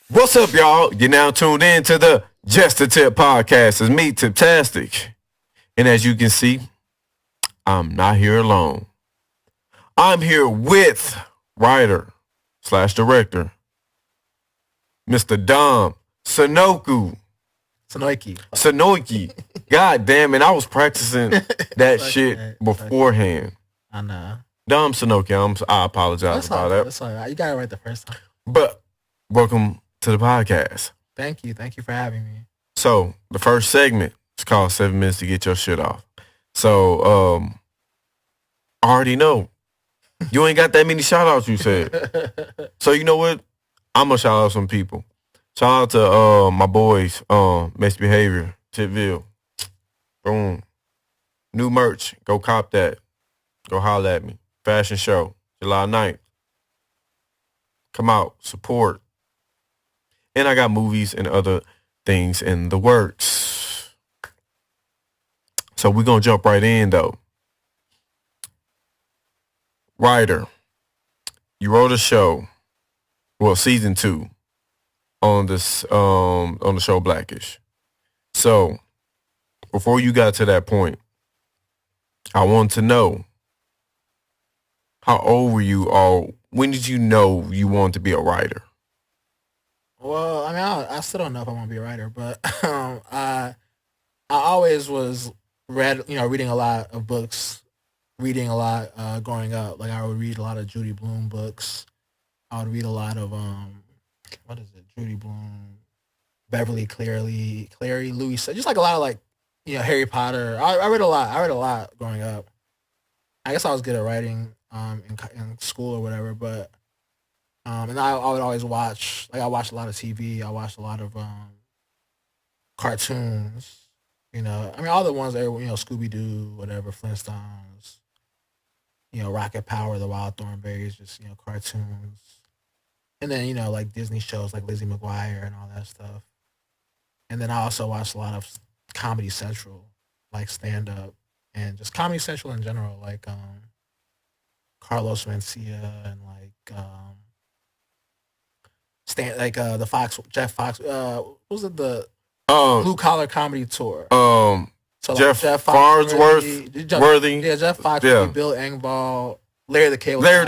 What's up, y'all? You're now tuned in to the Just a Tip podcast. It's me, Tiptastic. And as you can see, I'm not here alone. I'm here with writer slash director, Mr. Dom Sonoiki. Sonoiki. God damn it, I was practicing that shit beforehand. I know. Dom Sonoiki, I apologize about that. That's all right. You got it right the first time. But welcome to the podcast. Thank you. Thank you for having me. So the first segment is called 7 minutes to get your shit off. So I already know you ain't got that many shout outs you said. So you know what? I'm gonna shout out some people. Shout out to my boys, Messy Behavior, Tipville. Boom. New merch. Go cop that. Go holler at me. Fashion show, July 9th. Come out, support. And I got movies and other things in the works. So we're going to jump right in, though. Writer, you wrote a show, well, season 2, on this on the show Blackish. So before you got to that point, I want to know, how old were you, or when did you know you wanted to be a writer? Well, I mean, I still don't know if I want to be a writer, but I always was reading a lot of books, reading a lot growing up. Like I would read a lot of Judy Blume books. I would read a lot of what is it? Judy Blume, Beverly Cleary, Louis, just like a lot of Harry Potter. I read a lot. I read a lot growing up. I guess I was good at writing in school or whatever, but and I would always watch. Like I watched a lot of TV. I watched a lot of cartoons. I mean all the ones that were, Scooby Doo, whatever, Flintstones. Rocket Power, the Wild Thornberrys, just cartoons. And then like Disney shows like Lizzie McGuire and all that stuff. And then I also watched a lot of Comedy Central, like stand up and just Comedy Central in general, like Carlos Mencia and the Fox Jeff Fox what was it, the Blue Collar Comedy Tour. So Jeff Foxworthy, Worthy. Yeah, Jeff Foxworthy, Bill Engvall, Larry the Cable Guy,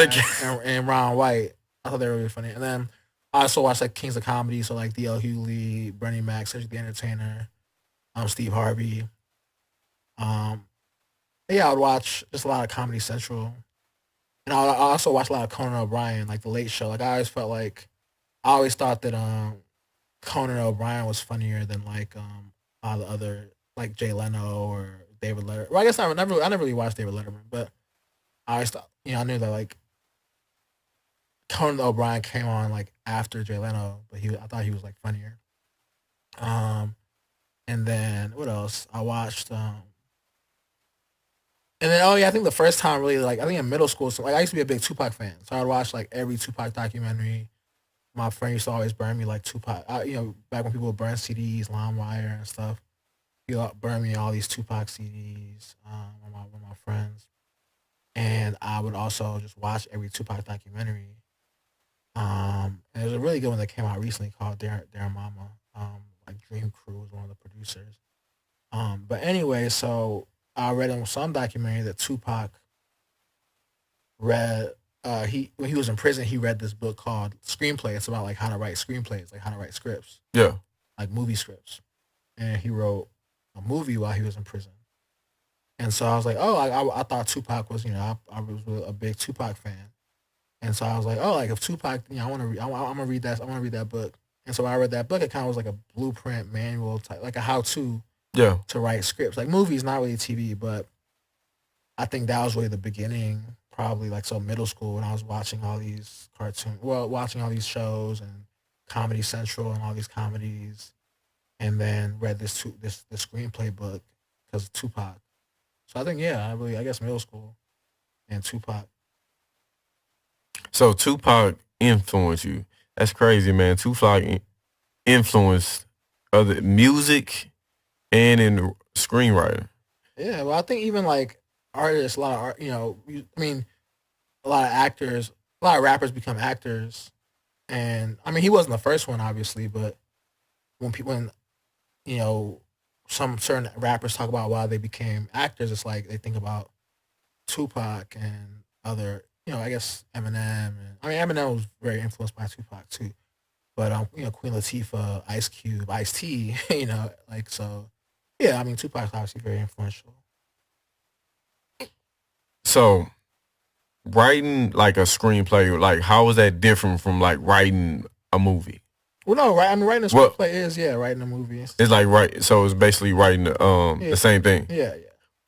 and Ron White. I thought they were really funny. And then I also watched like Kings of Comedy, so like D.L. Hughley, Bernie Mac, Cedric the Entertainer, Steve Harvey. Yeah, I would watch just a lot of Comedy Central. And I also watched a lot of Conan O'Brien, like The Late Show. Like I always thought that Conan O'Brien was funnier than all the other, like Jay Leno or David Letterman. Well, I guess I never really watched David Letterman, but I always thought, I knew that like Conan O'Brien came on like after Jay Leno, but I thought he was like funnier. And then what else? I watched and then I think the first time really, like I think in middle school, so like I used to be a big Tupac fan, so I would watch like every Tupac documentary. My friend used to always burn me like Tupac. Back when people would burn CDs, LimeWire and stuff. He would burn me all these Tupac CDs with my friends, and I would also just watch every Tupac documentary. And there's a really good one that came out recently called Darren Mama. Like Dream Crew was one of the producers. But anyway, so I read in some documentary that Tupac read. When he was in prison, he read this book called Screenplay. It's about like how to write screenplays, like how to write scripts. Yeah. Like movie scripts. And he wrote a movie while he was in prison. And so I was like, oh, I thought Tupac was, I was a big Tupac fan. And so I was like, oh, like if Tupac, I'm gonna read that. I want to read that book. And so when I read that book, it kind of was like a blueprint manual type, like a how-to to write scripts. Like movies, not really TV, but I think that was really the beginning. Probably like so middle school when I was watching all these watching all these shows and Comedy Central and all these comedies, and then read this screenplay book because of Tupac. So I think I guess middle school and Tupac. So Tupac influenced you. That's crazy, man. Tupac influenced other music and in screenwriting. Yeah, well, I think even like artists, a lot of art, I mean, a lot of actors, a lot of rappers become actors And I mean, he wasn't the first one, obviously, but when you know some certain rappers talk about why they became actors, it's like they think about Tupac and other, I guess Eminem. And I mean, Eminem was very influenced by Tupac too. But Queen Latifah, Ice Cube, Ice T, like so. Yeah, I mean, Tupac's obviously very influential. So writing like a screenplay, like how is that different from like writing a movie? Well, no, right. I mean, writing a Well, screenplay is writing a movie. it's like so it's basically writing the same thing. Yeah.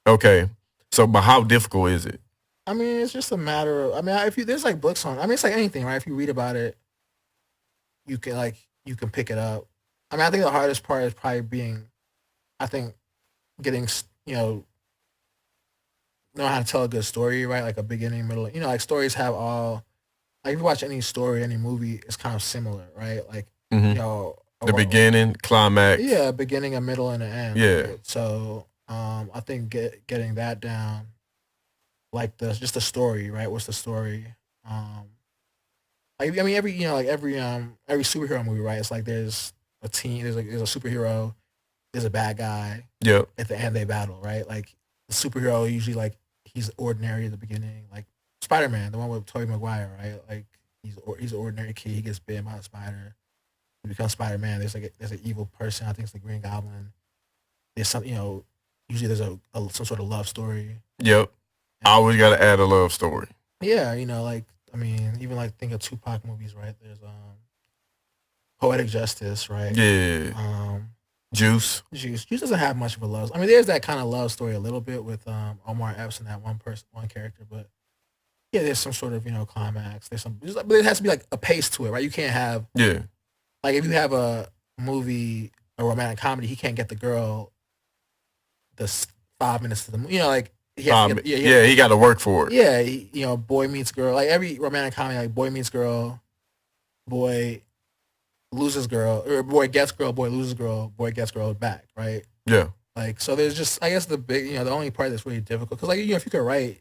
Okay. So, but how difficult is it? I mean, it's just a matter of. I mean, if you there's like books on. I mean, it's like anything, right? If you read about it, you can pick it up. I mean, I think the hardest part is probably I think, getting know how to tell a good story, right? Like a beginning, middle. Like stories have all. Like if you watch any story, any movie, it's kind of similar, right? Like the beginning, climax. Yeah, beginning, a middle, and an end. Yeah. Right? So I think getting that down, like just the story, right? What's the story? Like I mean, every superhero movie, right? It's like there's a team, there's a superhero, there's a bad guy. Yep. At the end, they battle, right? Like the superhero usually like he's ordinary at the beginning, like Spider-Man, the one with Tobey Maguire, right? Like he's an ordinary kid. He gets bitten by a spider. He becomes Spider-Man. There's an evil person. I think it's the Green Goblin. There's some, usually there's some sort of love story. Yep. I always got to add a love story. Yeah, like I mean, even like think of Tupac movies, right? There's Poetic Justice, right? Yeah. Juice doesn't have much of a love. I mean, there's that kind of love story a little bit with Omar Epps and that one character, but yeah, there's some sort of climax. But there has to be like a pace to it, right? You can't have like if you have a movie, a romantic comedy, he can't get the girl the 5 minutes to the movie. Like he got to work for it. Yeah, boy meets girl. Like every romantic comedy, like boy meets girl, boy loses girl, or boy gets girl, boy loses girl, boy gets girl back, right? Yeah. Like so, there's just I guess the big the only part that's really difficult because like if you could write,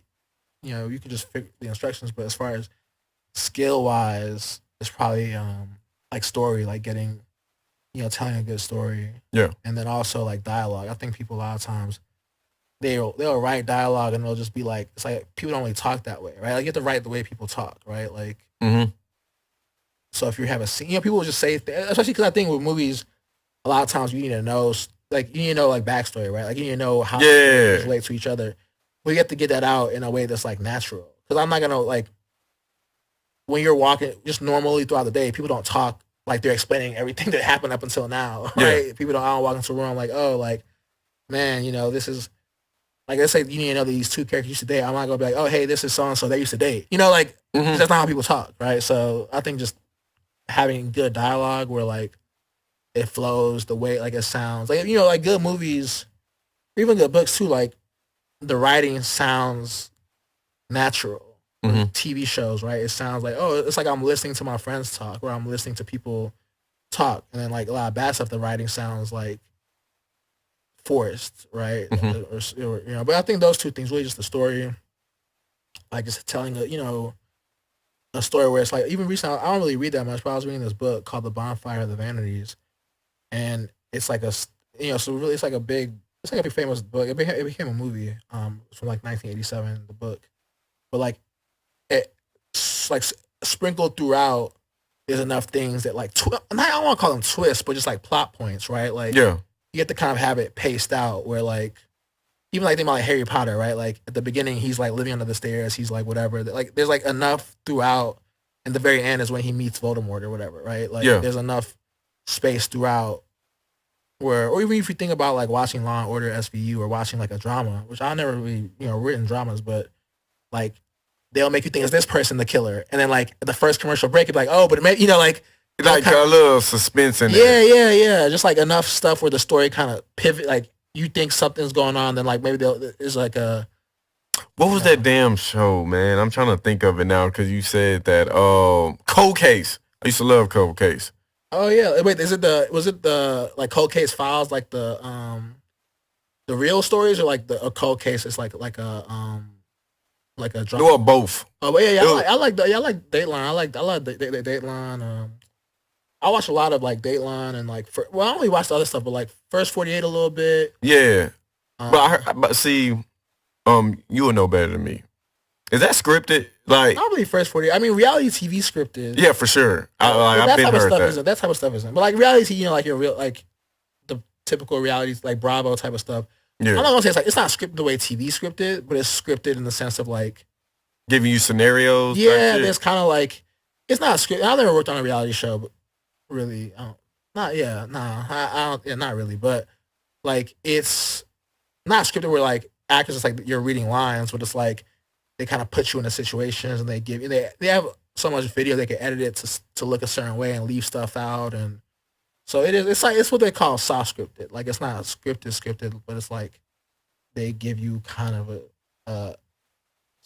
you could just figure the instructions, but as far as skill wise, it's probably like story, like getting telling a good story. Yeah. And then also like dialogue. I think people a lot of times they'll write dialogue and they'll just be like, it's like people don't really talk that way, right? Like you have to write the way people talk, right? Like so if you have a scene, people will just say especially because I think with movies, a lot of times you need to know like like backstory, right? Like you need to know how they relate to each other. But you have to get that out in a way that's like natural. Because I'm not gonna like when you're walking just normally throughout the day, people don't talk like they're explaining everything that happened up until now, right? Yeah. People don't walk into a room like, oh, like, man, this is like let's say you need to know that these two characters used to date. I'm not gonna be like, oh, hey, this is so and so they used to date. Like that's not how people talk, right? So I think just having good dialogue where like it flows the way like it sounds, like like good movies, even good books too. Like the writing sounds natural. TV shows, right? It sounds like, oh, it's like I'm listening to my friends talk, or I'm listening to people talk, and then like a lot of bad stuff, the writing sounds like forced, right? Or but I think those two things, really, just the story, like just telling a story where it's like even recently, I don't really read that much, but I was reading this book called The Bonfire of the Vanities, and it's like so really it's like a big famous book. It became a movie. From like 1987, the book, but like. It's like sprinkled throughout there's enough things that like I don't want to call them twists, but just like plot points, right? Like you get to kind of have it paced out where like even like think about like Harry Potter, right? Like at the beginning he's like living under the stairs, he's like whatever. Like there's like enough throughout, and the very end is when he meets Voldemort or whatever, right? Like there's enough space throughout where, or even if you think about like watching Law and Order SVU or watching like a drama, which I never really written dramas, but like. They'll make you think it's this person the killer, and then like the first commercial break, you'd be like, oh, but it may, like a little suspense in there. Yeah, just like enough stuff where the story kind of pivot, like you think something's going on, then like maybe there's like a. What was that damn show, man? I'm trying to think of it now because you said that Cold Case. I used to love Cold Case. Oh yeah, wait, was it the like Cold Case Files, like the real stories, or like a Cold Case is like a like a drama. Or both. Oh, but yeah, I like Dateline. I like Dateline. I watch a lot of like Dateline and like I only watch the other stuff, but like First 48 a little bit. Yeah, but see, you would know better than me. Is that scripted? Like, not really First 48. I mean, reality TV scripted. Yeah, for sure. I've been heard that. That type of stuff isn't. But like reality TV, like your real, like the typical realities, like Bravo type of stuff. Yeah. I'm not gonna say it's not scripted the way TV scripted, but it's scripted in the sense of like giving you scenarios. Yeah, there's kind of like it's not scripted. I've never worked on a reality show, but really, not really. But like it's not scripted where like actors, it's like you're reading lines, but it's like they kind of put you into situations and they give you they have so much video they can edit it to look a certain way and leave stuff out, and so it's what they call soft scripted. Like it's not scripted, but it's like they give you kind of a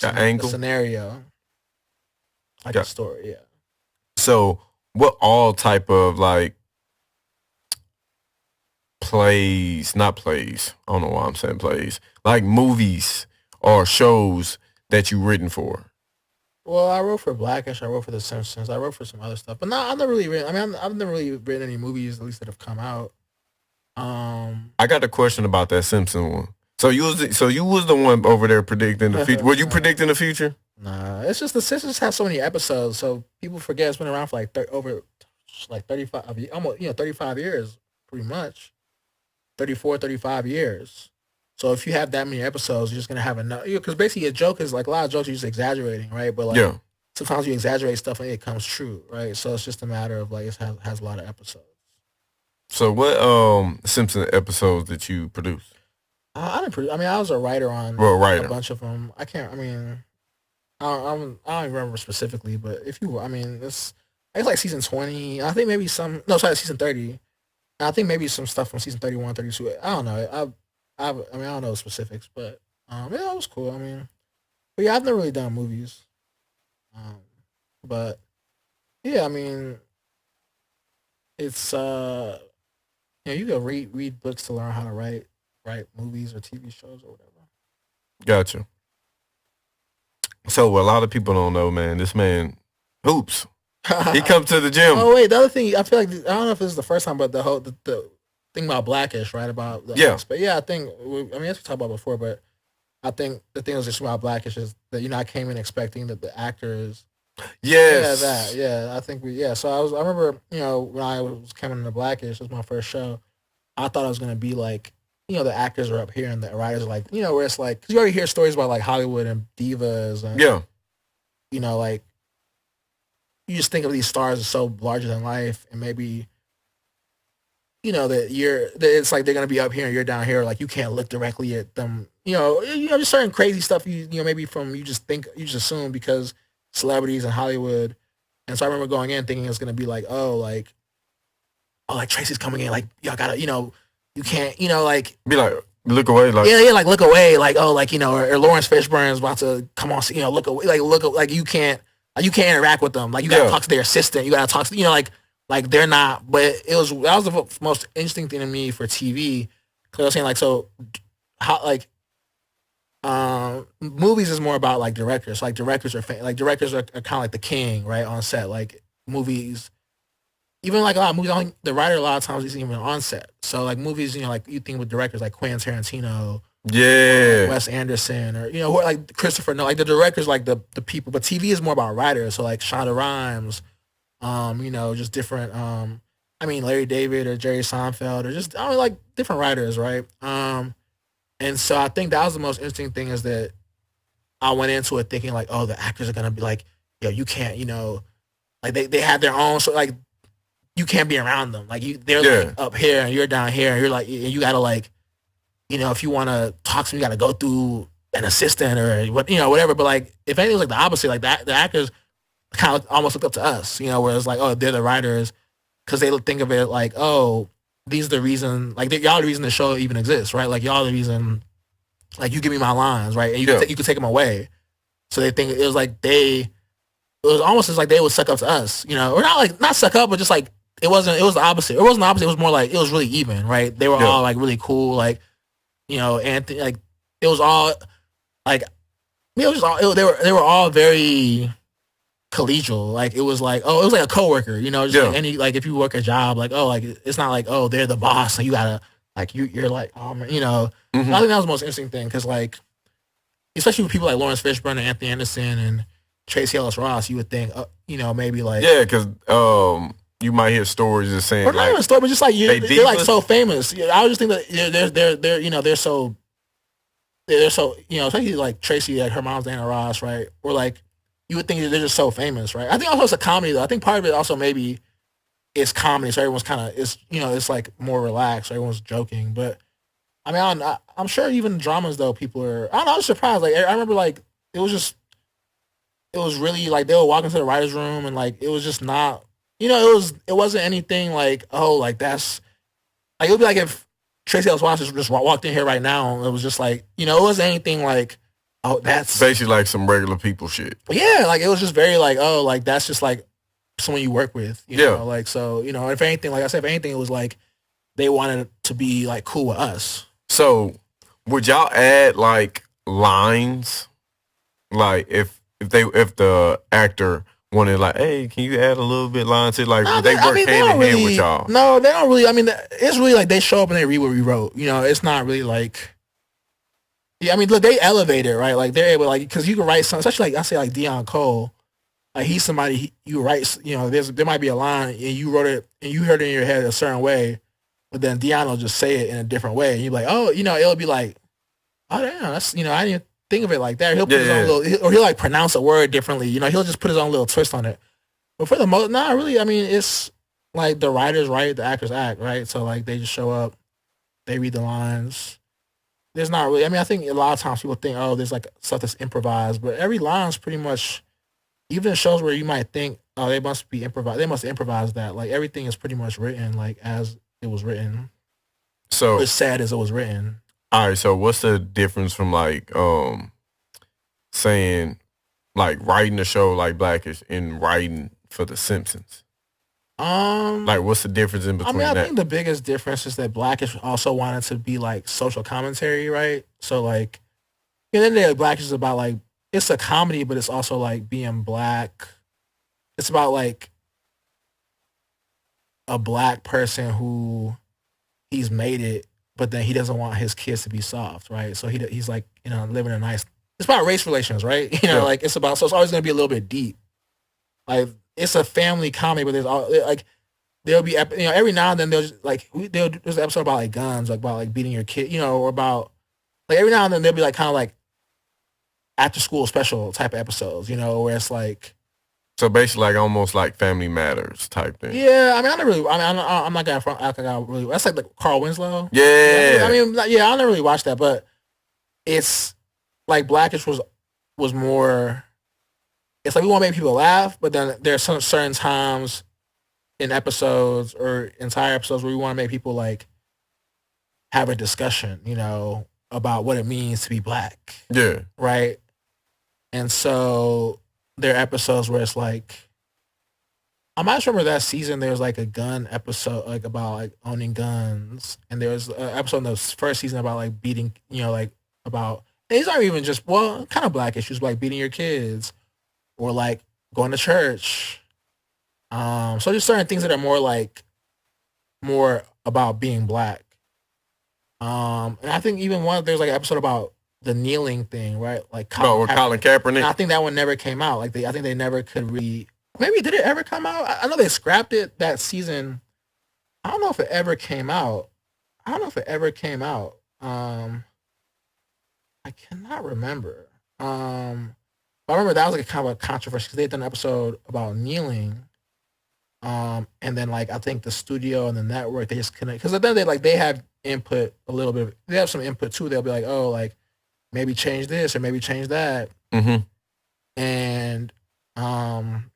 angle, a scenario, like a story. Yeah. So what all type of like not plays, I don't know why I'm saying plays, like movies or shows that you written for? Well, I wrote for Blackish. I wrote for The Simpsons. I wrote for some other stuff, but no, I've never really written. I mean, I've never really written any movies, at least that have come out. I got a question about that Simpson one. So you was the one over there predicting the future. Were you predicting the future? Nah, it's just The Simpsons have so many episodes, so people forget it's been around for like over 35, almost 35 years, pretty much, 34, 35 years. So if you have that many episodes, you're just gonna have enough. Because basically, a joke is like a lot of jokes are just exaggerating, right? But like sometimes you exaggerate stuff and it comes true, right? So it's just a matter of like it has a lot of episodes. So what Simpson episodes that you produced? I didn't produce. I mean, I was a writer on a bunch of them. I can't. I mean, I don't even remember specifically, but if you, I mean, it's like season 20. I think maybe season 30. I think maybe some stuff from season 31, 32. I don't know. I mean, I don't know the specifics, but yeah, it was cool. I mean, but yeah, I've never really done movies. But yeah, I mean, it's you can read books to learn how to write movies or TV shows or whatever. Gotcha. So what a lot of people don't know, man, this man hoops. He comes to the gym. Oh wait, the other thing, I feel like I don't know if this is the first time, but the thing about Blackish, right? About the but yeah, I think as we talked about before, but I think the thing that's just about Blackish is that I came in expecting that the actors. Yes. I think So I remember when I was coming into Blackish, it was my first show. I thought I was gonna be like the actors are up here and the writers are like where it's like because you already hear stories about like Hollywood and divas and like you just think of these stars as so larger than life and maybe. That it's like they're gonna be up here and you're down here. Like you can't look directly at them. Just certain crazy stuff. Maybe you just assume because celebrities in Hollywood. And so I remember going in thinking it's gonna be like, like Tracy's coming in. Like y'all gotta, you can't, like be like look away, like like look away, like or Lawrence Fishburne's about to come on, look away, like you can't interact with them. Like you gotta talk to their assistant. You gotta talk to like they're not, but that was the most interesting thing to me for TV. Cause I was saying like, so how movies is more about like directors. Like directors are kind of like the king, right, on set. Like movies, even like a lot of movies, the writer a lot of times isn't even on set. So like movies, like you think with directors like Quentin Tarantino, Wes Anderson, or who are like Christopher Nolan, like the directors, like the people. But TV is more about writers. So like Shonda Rhimes. Just different, Larry David or Jerry Seinfeld or just, like different writers, right? And so I think that was the most interesting thing is that I went into it thinking like, the actors are going to be like, you can't, like they have their own, so like you can't be around them. Like they're like up here and you're down here and you're like, you got to like, if you want to talk to them, you got to go through an assistant or what, whatever. But like, if anything was like the opposite, like the actors kind of almost looked up to us, where it's like, they're the writers, because they think of it like, these are the reason, like y'all the reason the show even exists, right? Like y'all the reason, like you give me my lines, right? And you could take them away. So they think it was like it was almost as like they would suck up to us, or not suck up, but just like it was the opposite. It wasn't the opposite. It was more like it was really even, right? They were all like really cool, like Anthony, like it was all like. it was just they were all very collegial. Like it was like, oh, it was like a coworker, you know, just like any, like if you work a job, like, oh, like it's not like, oh, they're the boss and you gotta like you're like, oh man, you know. Mm-hmm. I think that was the most interesting thing because like, especially with people like Lawrence Fishburne and Anthony Anderson and Tracy Ellis Ross, you would think, you know, maybe like because you might hear stories just saying, or not even a story, but just like they're like so famous. I would just think that they're you know they're so you know, especially like Tracy, like her mom's Diana Ross, right? Or like you would think they're just so famous, right? I think also it's a comedy though. I think part of it also maybe is comedy, so everyone's kind of it's you know it's like more relaxed, so everyone's joking. But I mean, I'm sure even dramas though, people are. I don't know. I was surprised. Like I remember, like it was really like they would walk into the writers' room and like it was just not. You know, it wasn't anything like, oh, like that's like it would be like if Tracy Ellis Ross just walked in here right now and it was just like, you know, it wasn't anything like, oh, that's basically like some regular people shit. Yeah, like it was just very like, oh, like that's just like someone you work with, you know, like so, you know, if anything, like I said, if anything, it was like they wanted to be like cool with us. So would y'all add like lines, like if the actor wanted like, hey, can you add a little bit lines to like they work hand in hand with y'all? No, they don't really. I mean, it's really like they show up and they read what we wrote. You know, it's not really like. Yeah, I mean, look, they elevate it, right? Like they're able, like, because you can write something, especially like I say, like Deion Cole, like he's somebody you write. You know, there might be a line and you wrote it and you heard it in your head a certain way, but then Deion will just say it in a different way, and you're like, oh, you know, it'll be like, oh damn, that's you know, I didn't think of it like that. He'll put his own little, or he'll like pronounce a word differently. You know, he'll just put his own little twist on it. But for the most, not really. I mean, it's like the writers write, the actors act, right? So like they just show up, they read the lines. There's not really. I mean, I think a lot of times people think, oh, there's like stuff that's improvised, but every line's pretty much. Even in shows where you might think, oh, they must be improvised. They must improvise that. Like everything is pretty much written, like as it was written. So as sad as it was written. All right. So what's the difference from like saying like writing a show like Blackish and writing for the Simpsons? Like what's the difference in between? I think the biggest difference is that Blackish also wanted to be like social commentary, right? So like, at the end of the day, Blackish is about like it's a comedy, but it's also like being black. It's about like a black person who he's made it, but then he doesn't want his kids to be soft, right? So he's like, you know, living a nice. It's about race relations, right? You know, like it's about. So it's always going to be a little bit deep. Like it's a family comedy, but there's all like there'll be, you know, every now and then there's like there's an episode about like guns, like about like beating your kid, you know, or about like every now and then there'll be like kind of like after school special type of episodes, you know, where it's like. So basically, like almost like Family Matters type thing. Yeah, I mean, I never really. I mean, I'm not gonna front. I really. That's like the Carl Winslow. Yeah. I mean, yeah, I never really watched that, but it's like Blackish was more. It's like we want to make people laugh, but then there's some certain times in episodes or entire episodes where we want to make people like have a discussion, you know, about what it means to be black. Yeah. Right. And so there are episodes where it's like, I might remember that season there was like a gun episode, like about like owning guns, and there was an episode in the first season about like beating, you know, like about, and these aren't even just, well, kind of black issues, like beating your kids or like going to church. So just certain things that are more about being black. And I think even there's like an episode about the kneeling thing, right? Like Colin Kaepernick. And I think that one never came out. Like I think they never could maybe did it ever come out? I know they scrapped it that season. I don't know if it ever came out. I cannot remember. But I remember that was like kind of a controversy because they had done an episode about kneeling. And then like I think the studio and the network, they just couldn't, because then they have input a little bit. They have some input too. They'll be like, oh, like maybe change this or maybe change that. Mm-hmm. And I'm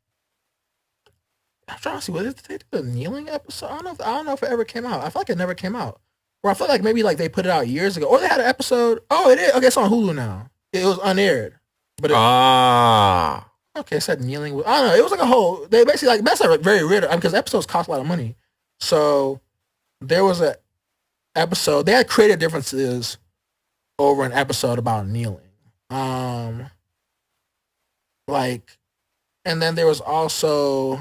trying to see, what did they do the kneeling episode? I don't know if it ever came out. I feel like it never came out. Or I feel like maybe like they put it out years ago. Or they had an episode. Oh, it is. Okay, it's on Hulu now. It was unaired. But okay, it said kneeling. I don't know. It was like a whole. They basically like that's like very rare because episodes cost a lot of money. So there was a episode. They had creative differences over an episode about kneeling. like, and then there was also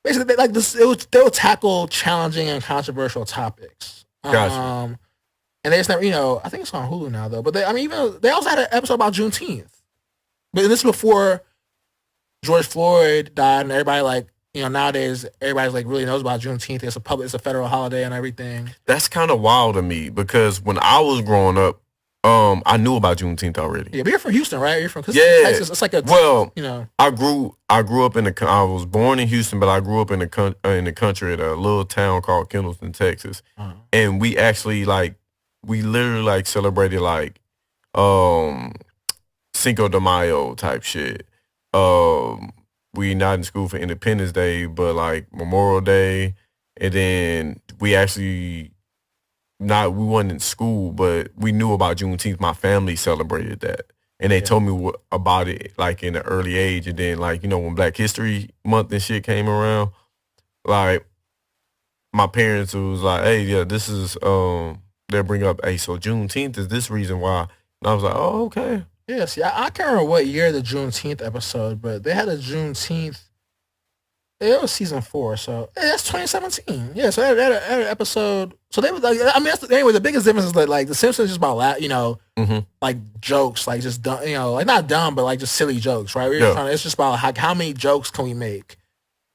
basically like this. They would tackle challenging and controversial topics. Gotcha. And they just never, I think it's on Hulu now though. But even they also had an episode about Juneteenth. But this is before George Floyd died, and everybody nowadays everybody's like really knows about Juneteenth. It's a federal holiday and everything. That's kind of wild to me because when I was growing up, I knew about Juneteenth already. Yeah, but you're from Houston, right? You're from Texas. It's like a I grew up in I was born in Houston, but I grew up in the country at a little town called Kendallton, Texas, and we actually we literally celebrated Cinco de Mayo type shit. We not in school for Independence Day, but Memorial Day, and then we actually we wasn't in school, but we knew about Juneteenth. My family celebrated that, and they told me about it in the early age. And then when Black History Month and shit came around, my parents was like, "Hey, yeah, this is they'll bring up, hey, so Juneteenth is this reason why." And I was like, "Oh, okay." Yeah, see, I can't remember what year the Juneteenth episode, but they had a Juneteenth. It was season 4, so that's 2017. Yeah, so they had an episode. So they were anyway. The biggest difference is that the Simpsons is just about jokes, just dumb, not dumb, but just silly jokes, right? It's just about how many jokes can we make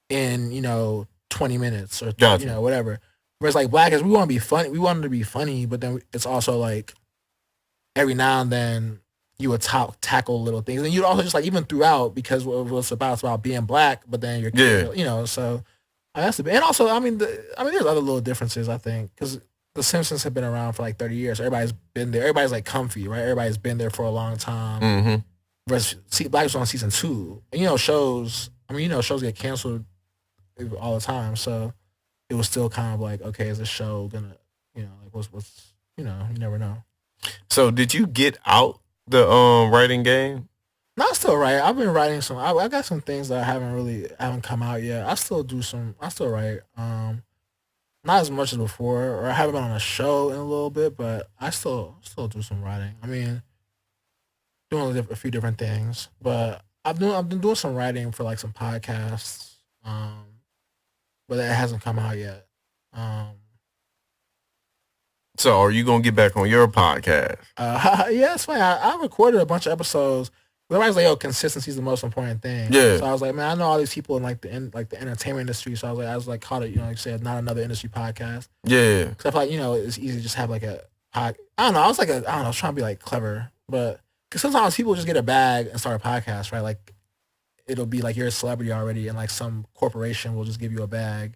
in 20 minutes or whatever. Whereas Blackish, we want to be funny. We want them to be funny, but then it's also every now and then you would tackle little things, and you'd also just even throughout, because what it's about being black, but then you're so that's the, and also there's other little differences, I think, because the Simpsons have been around for 30 years. So everybody's been there. Everybody's comfy, right? Everybody's been there for a long time. Mm-hmm. Versus Blackish was on season 2, and shows get canceled all the time, so it was still kind of okay, is this show gonna what's you never know. So did you get out the writing game? No, I still write. I've been writing some. I got some things that haven't come out yet. I still write. Not as much as before, or I haven't been on a show in a little bit, but I still do some writing. Doing a few different things, but I've been doing some writing for some podcasts, but that hasn't come out yet. So are you gonna get back on your podcast? Yeah, it's fine. I recorded a bunch of episodes. Everybody's like, "Yo, consistency is the most important thing." Yeah. So I was like, "Man, I know all these people in the entertainment industry." So I was called it, like you said, not another industry podcast. Yeah. Because I feel like it's easy to just have a pod. I don't know. I was I was trying to be clever, but because sometimes people just get a bag and start a podcast, right? It'll be you're a celebrity already, and some corporation will just give you a bag.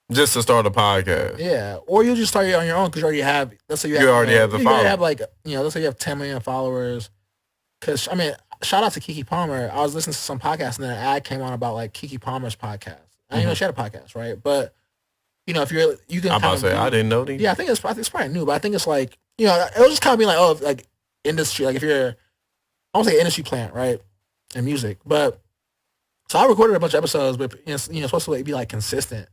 Just to start a podcast. Yeah. Or you'll just start it on your own because you already have, let's say you already have the followers. You have let's say you have 10 million followers. Because, shout out to Keke Palmer. I was listening to some podcast and then an ad came on about Keke Palmer's podcast. I didn't know she had a podcast, right? But, if you can I'm about to say, I didn't know these. Yeah, I think it's probably new, but I think it's it was just kind of being industry, if you're, I won't say industry plant, right? In music. But, so I recorded a bunch of episodes, but, it's supposed to be consistent.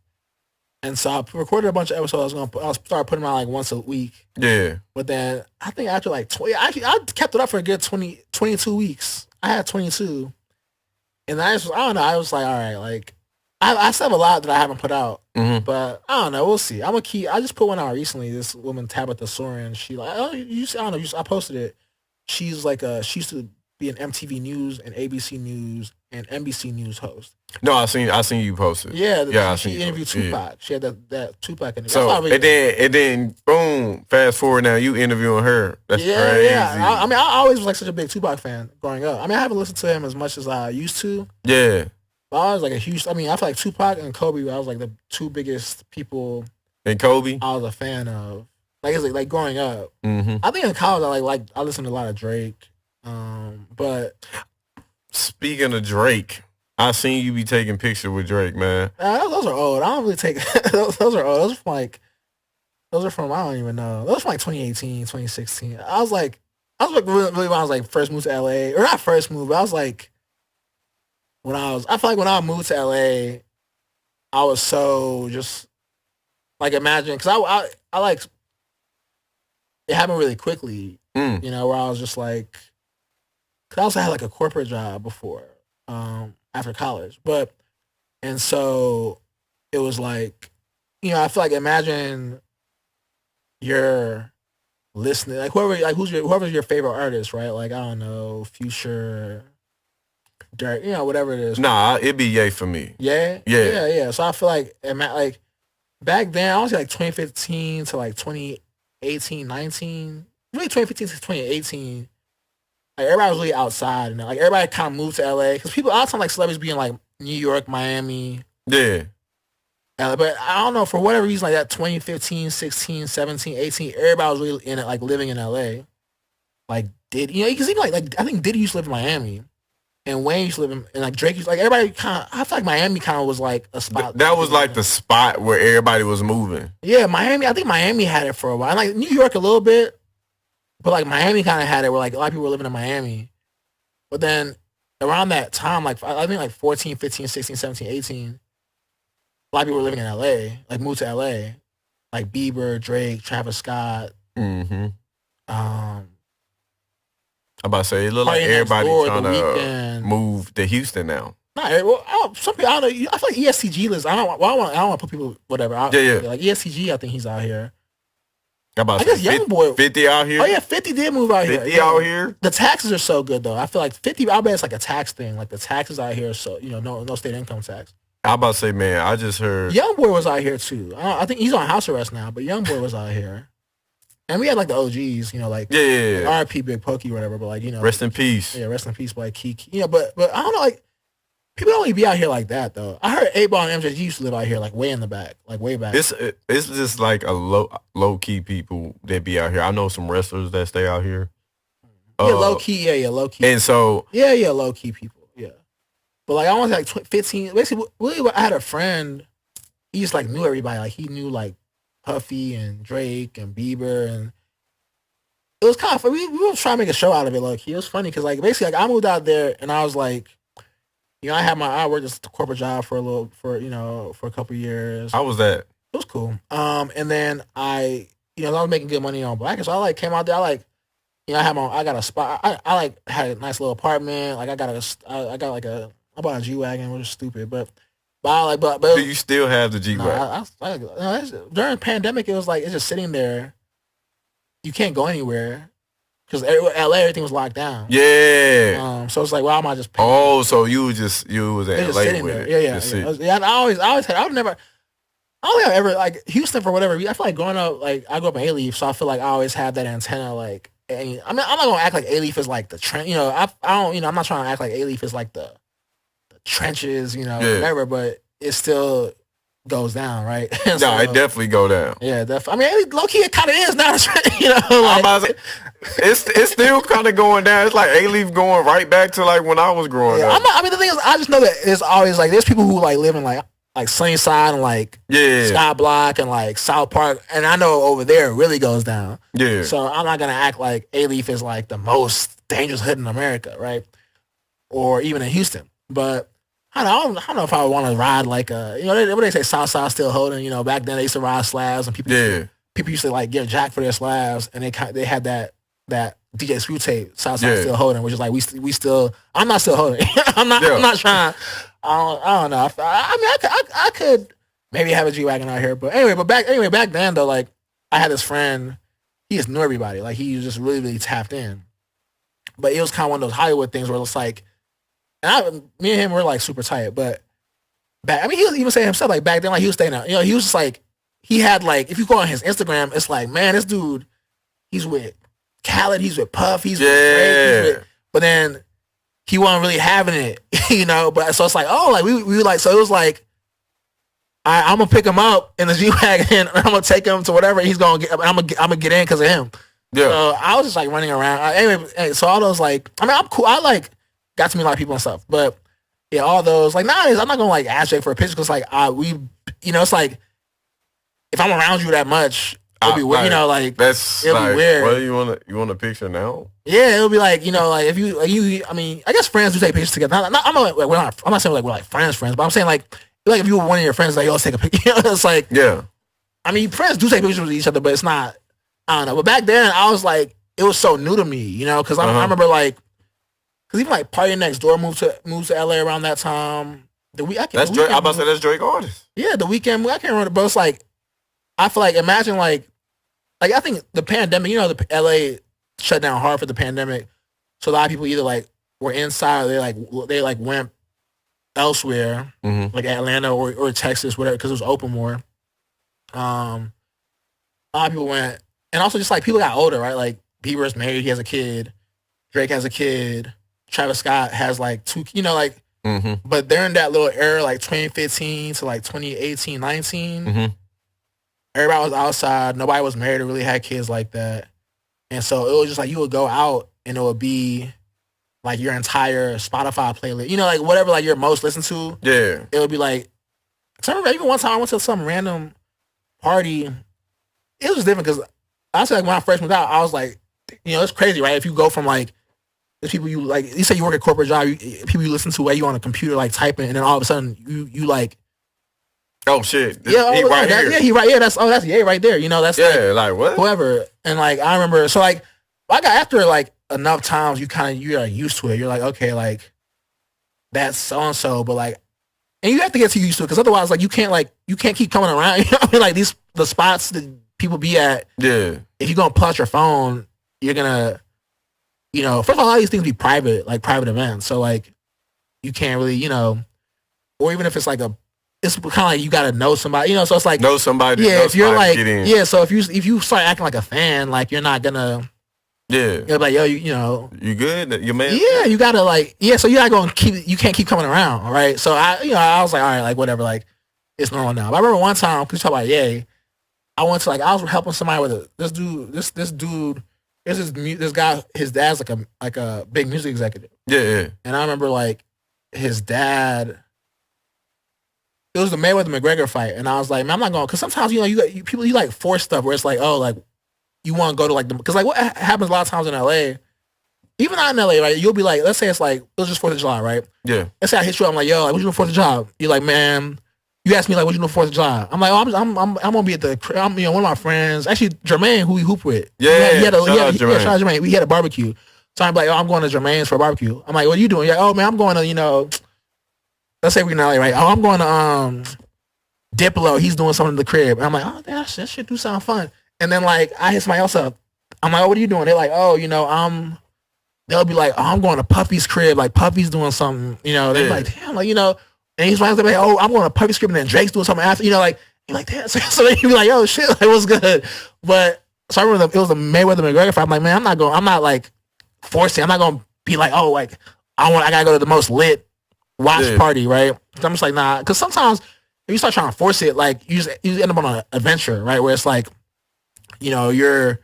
And so I recorded a bunch of episodes. I'll start putting them out once a week. Yeah. But then I think after 20, I kept it up for a good 22 weeks. I had 22. And I don't know. I was all right. I still have a lot that I haven't put out. Mm-hmm. But I don't know. We'll see. I just put one out recently. This woman, Tabitha Soren, she I don't know. I posted it. She's she used to be an MTV News and ABC News and NBC News host. No, I seen you post it. Yeah, she interviewed Tupac. Yeah. She had that Tupac interview. So and then boom, fast forward now, you interviewing her. That's crazy. Yeah. I always was such a big Tupac fan growing up. I haven't listened to him as much as I used to. Yeah. But I was a huge. I feel like Tupac and Kobe. I was the 2 biggest people. And Kobe, I was a fan of. It's growing up. Mm-hmm. I think in college I listened to a lot of Drake. But speaking of Drake, I seen you be taking pictures with Drake, man. Those are old. I don't really take those are old. Those are from I don't even know. Those are from 2018, 2016. I was really when I was first moved to LA, or not first moved, but I was I feel like when I moved to LA, I was so just imagine, because I it happened really quickly, where I was just because I also had like a corporate job before, after college. And so it was like, I feel like imagine you're listening, like whoever's your favorite artist, right? Like, I don't know, Future, Dirk, whatever it is. Nah, it'd be Ye for me. Yeah? Yeah. Yeah. So I feel like, back then, I was like 2015 to like 2018, 19, really 2015 to 2018, like everybody was really outside, and like everybody kind of moved to LA because people, a lot of times, like celebrities be in like New York, Miami. Yeah. But I don't know, for whatever reason, like that 2015, 16, 17, 18, everybody was really in it, like living in LA. Like because even like I think Diddy used to live in Miami, and Wayne used to live in, and like Drake used, like everybody kind of, I feel like Miami kind of was like a spot. That was like the spot where everybody was moving. Yeah, Miami. I think Miami had it for a while. And like New York a little bit, but like Miami kind of had it where like a lot of people were living in Miami. But then around that time, like I think like 14, 15, 16, 17, 18, a lot of people were living in LA, like moved to LA, like Bieber, Drake, Travis Scott. Mm-hmm. I'm about to say, it looked like everybody trying to move to Houston now. Some people, I don't know. I feel like ESTG lives. I don't want to put people, whatever. Yeah. Like ESTG, I think he's out here. I guess YoungBoy 50 out here. Oh yeah, 50 did move out here. 50 out here. The taxes are so good though. I feel like 50. I bet it's like a tax thing. Like the taxes out here, so no state income tax. I'm about to say, man, I just heard YoungBoy was out here too. I think he's on house arrest now, but YoungBoy was out here. And we had like the OGs, like R.I.P. Big Pokey or whatever, but like rest in peace. Yeah, rest in peace, like Kiki. But I don't know, like people don't really be out here like that though. I heard 8Ball and MJG used to live out here, like way in the back, like way back. It's just like a low key people that be out here. I know some wrestlers that stay out here. Yeah, low key. Yeah, low key. And so yeah, low key people. Yeah, but like I was like 15. Basically, really, I had a friend. He just like knew everybody. Like he knew like Puffy and Drake and Bieber, and it was kind of fun. We were trying to make a show out of it. Like it was funny because like basically like I moved out there and I was like, I worked this corporate job for a couple years. How was that? It was cool. And then I was making good money on Blackish. So I like came out there. I got a spot. I like had a nice little apartment. Like I bought a G-Wagon, which is stupid, but do you still have the G-Wagon? During the pandemic, it was like it's just sitting there. You can't go anywhere because LA everything was locked down. Yeah. So it's like, well, I might just pay. Oh, so you was in LA with it. Yeah. I don't think I've ever like Houston for whatever reason. I feel like growing up, like I grew up in A-Leaf, so I feel like I always had that antenna. Like, I'm not gonna act like A-Leaf is like the trend. I don't. I'm not trying to act like A-Leaf is like the trenches. Whatever. But it still goes down, right? No, so, it definitely go down. Yeah, definitely. I mean, low key, it kind of is now. It's still kind of going down. It's like A-Leaf going right back to like when I was growing up. The thing is, I just know that it's always like there's people who like live in like Sunnyside and like Sky Block and like South Park, and I know over there it really goes down. Yeah. So I'm not gonna act like A-Leaf is like the most dangerous hood in America, right? Or even in Houston, but. I don't know if I would want to ride like what they say Southside still holding. Back then they used to ride slabs and people used to like get jacked for their slabs, and they had that DJ Screw tape Southside still holding, which is like we still. I'm not still holding. I'm not trying. I don't know. I could maybe have a G-Wagon out here, but back then though, like I had this friend. He just knew everybody. Like he was just really really tapped in. But it was kind of one of those Hollywood things where it's like. And me and him were like super tight, but he was even saying himself like back then, like he was staying out. He was just like he had like if you go on his Instagram, it's like man, this dude, he's with Khaled, he's with Puff, he's with Drake, but then he wasn't really having it, But so it's like like we like so it was like I'm gonna pick him up in the G-Wagon and I'm gonna take him to whatever he's gonna get. I'm gonna get in because of him. Yeah. So I was just like running around. Anyway, so all those like I'm cool. I like. Got to meet a lot of people and stuff, but yeah, all those like nowadays I'm not gonna like ask Jake for a picture because like it's like if I'm around you that much, it'll be weird. That's it'll be weird. Well, you want a picture now? Yeah, it'll be like like if you I mean I guess friends do take pictures together. I'm not saying like we're like friends, but I'm saying like if you were one of your friends like let's take a picture. It's like I mean friends do take pictures with each other, but it's not I don't know. But back then I was like it was so new to me, because I remember like. because even like Party Next Door moved to LA around that time. That's Drake. I'm about to say that's Drake artist. Yeah, The Weeknd. I can't remember, but it's like I feel like imagine like I think the pandemic. You know, the LA shut down hard for the pandemic, so a lot of people either like were inside or they went elsewhere, like Atlanta or Texas, whatever, because it was open more. A lot of people went, and also just like people got older, right? Like Bieber's married, he has a kid. Drake has a kid. Travis Scott has like 2, you know, like. But they're in that little era, like 2015 to like 2018, 19. Everybody was outside. Nobody was married or really had kids like that. And so it was just like you would go out and it would be like your entire Spotify playlist. You know, like whatever like you're most listened to. Yeah. It would be like, I remember even one time I went to some random party. It was different because I said like when I first moved out, I was like, you know, it's crazy, right? If you go from like, there's people you like, you say you work a corporate job, people you listen to where you on a computer like typing, and then all of a sudden you like, oh shit, he right here. Yeah, he right. Yeah, that's Ye right there. You know, that's like what? Whoever. And like I remember, so like I got after like enough times, you're used to it. You're like, okay, like that's so and so, but like, and you have to get too used to it because otherwise, like you can't keep coming around. You know what I mean? Like the spots that people be at. Yeah. If you're gonna pull out your phone, you're gonna. You know, first of all, a lot of these things be private, like private events. So like, you can't really, you know, or even if it's like it's kind of like you got to know somebody, you know. So it's like know somebody. Yeah, if you're like, yeah. So if you start acting like a fan, like you're not gonna. Yeah. You're like, yo, you know. You good? You man? Yeah, you gotta like, yeah. So you're not gonna you can't keep coming around, right? So I was like, all right, like whatever, like it's normal now. But I remember one time, because you talk about Ye, I was helping somebody with this dude. This guy, his dad's like a big music executive. Yeah. And I remember like his dad. It was the Mayweather McGregor fight, and I was like, man, I'm not going, because sometimes you know you like force stuff where it's like, oh, like you want to go to like because like what happens a lot of times in LA, even not in LA, right? You'll be like, let's say it's like it was just 4th of July, right? Yeah. Let's say I hit you up, I'm like, yo, like what you doing 4th of July? You're like, man. You asked me like, what you doing 4th of July? I'm like, oh, I'm gonna be at the. I'm, you know, one of my friends, actually Jermaine, who we hoop with. Yeah, shout out Jermaine. We had a barbecue, so I'm like, oh, I'm going to Jermaine's for a barbecue. I'm like, what are you doing? You're like, oh man, I'm going to, you know, let's say we're in LA, right? Oh, I'm going to Diplo. He's doing something in the crib. And I'm like, oh, that shit do sound fun. And then like I hit somebody else up. I'm like, oh, what are you doing? They're like, oh, you know, they'll be like, oh, I'm going to Puffy's crib. Like Puffy's doing something. You know, they're like, damn, like you know. And he's like, oh, I'm going to Puffy script and then Drake's doing something after, you know, like, you're like, damn. So then you be like, oh, shit, like, what's good? But, so I remember it was the Mayweather McGregor fight. I'm like, man, I'm not, like, forcing. I'm not going to be like, oh, like, I got to go to the most lit watch party, right? So I'm just like, nah. Because sometimes, if you start trying to force it, like, you end up on an adventure, right? Where it's like, you know, you're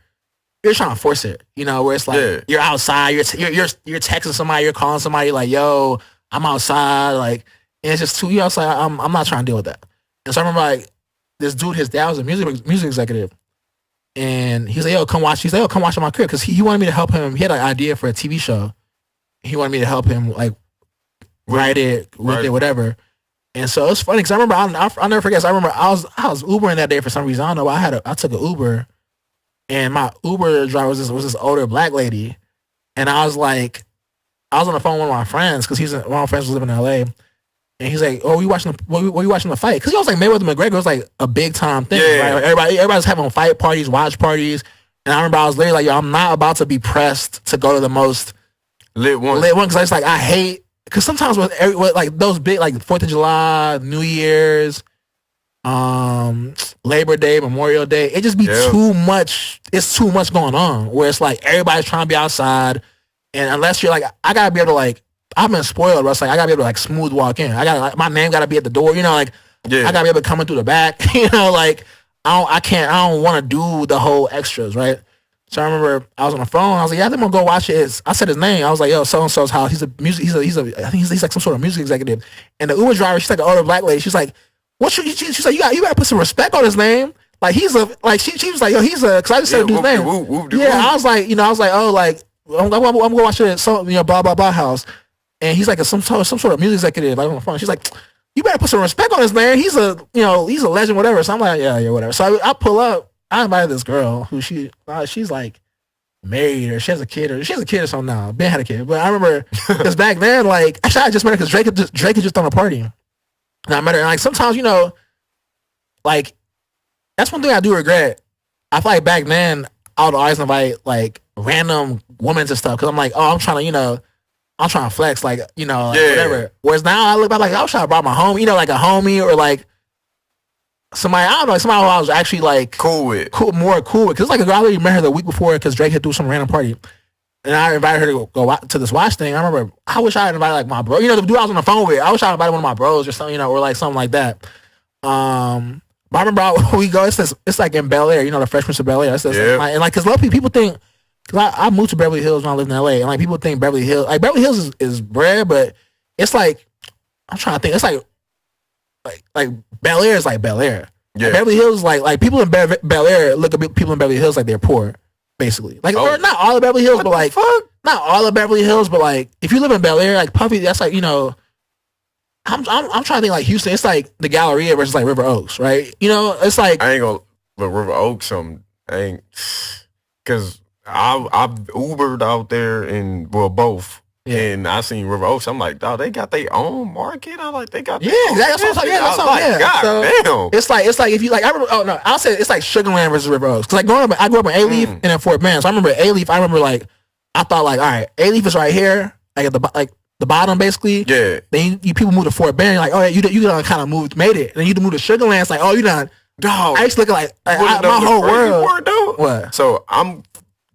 trying to force it, you know, where it's like, you're outside, you're texting somebody, you're calling somebody, like, yo, I'm outside, like, and it's just too, you know, it's like, I'm not trying to deal with that. And so I remember, like, this dude, his dad was a music executive. And he's like, yo, come watch. He's like, yo, come watch at my crib. Because he wanted me to help him. He had an idea for a TV show. He wanted me to help him, like, write it, whatever. And so it's funny, because I remember, I'll never forget. So I remember I was Ubering that day for some reason. I don't know why. I took an Uber. And my Uber driver was this older black lady. And I was like, I was on the phone with one of my friends, because one of my friends was living in LA. And he's like, "Oh, we watching the fight?" Because he was like Mayweather McGregor was like a big time thing, right? Everybody's having fight parties, watch parties. And I remember I was literally like, "Yo, I'm not about to be pressed to go to the most lit one." Because I was like, I hate, because sometimes with like those big, like 4th of July, New Year's, Labor Day, Memorial Day, it just be too much. It's too much going on where it's like everybody's trying to be outside, and unless you're like, I gotta be able to like. I've been spoiled, bro. It's like I gotta be able to like smooth walk in. My name gotta be at the door, you know, like I gotta be able to come in through the back, you know, like I don't want to do the whole extras, right? So I remember I was on the phone. I was like, yeah, I think I'm gonna go watch it. I said his name. I was like, yo, so and so's house. He's I think he's like some sort of music executive. And the Uber driver, she's like an older black lady. She's like, she's like, you gotta put some respect on his name. Like she was like, yo, because I just said the dude's name. I was like, oh, like I'm gonna watch it at some, you know, blah blah blah house. And he's like some sort of music executive, like on the phone. She's like, you better put some respect on his name. He's a legend, whatever. So I'm like, yeah, whatever. So I pull up. I invited this girl who she's like married or she has a kid or something now. Ben had a kid, but I remember because back then, like actually I just met her because Drake had just done a party, and I met her. And like sometimes like that's one thing I do regret. I feel like back then I would always invite like random women to stuff because I'm like, oh, I'm trying to flex, like whatever. Whereas now I look back like I was trying to bring my homie, like a homie or like somebody, I don't know, somebody who I was actually like cool with. Because like I already met her the week before because Drake had threw some random party. And I invited her to go to this watch thing. I remember, I wish I had invited like my bro. The dude I was on the phone with. I wish I had invited one of my bros or something, or like something like that. But I remember we go, it's like in Bel Air, the Fresh Prince of Bel Air. And like, because a lot of people think, because I moved to Beverly Hills when I lived in LA, and like people think Beverly Hills is bread, but it's like, I'm trying to think, it's like Bel Air is like Bel Air. Yeah. Like Beverly Hills, like people in Bel Air look at people in Beverly Hills like they're poor, basically. Like, or not all of Beverly Hills, but like, not all of Beverly Hills, but like, if you live in Bel Air, like Puffy, that's like, I'm trying to think like Houston. It's like the Galleria versus like River Oaks, right? It's like I ain't gonna, but River Oaks, because I've Ubered out there and both. Yeah. And I seen River Oaks. I'm like, dog, they got their own market. I'm like, they got exactly. That's what I'm like, God damn. It's like if you like, I remember. Oh no, I'll say it's like Sugarland versus River Oaks. Cause like I grew up in A-Leaf and in Fort Bend. So I remember A-Leaf. I remember like I thought like, all right, A-Leaf is right here, like at the bottom basically. Yeah. Then you people move to Fort Bend. You're like, oh yeah, you done kind of made it. And then you move to Sugarland. It's like, oh, you done. Dog. I used to look like my whole world. What? So I'm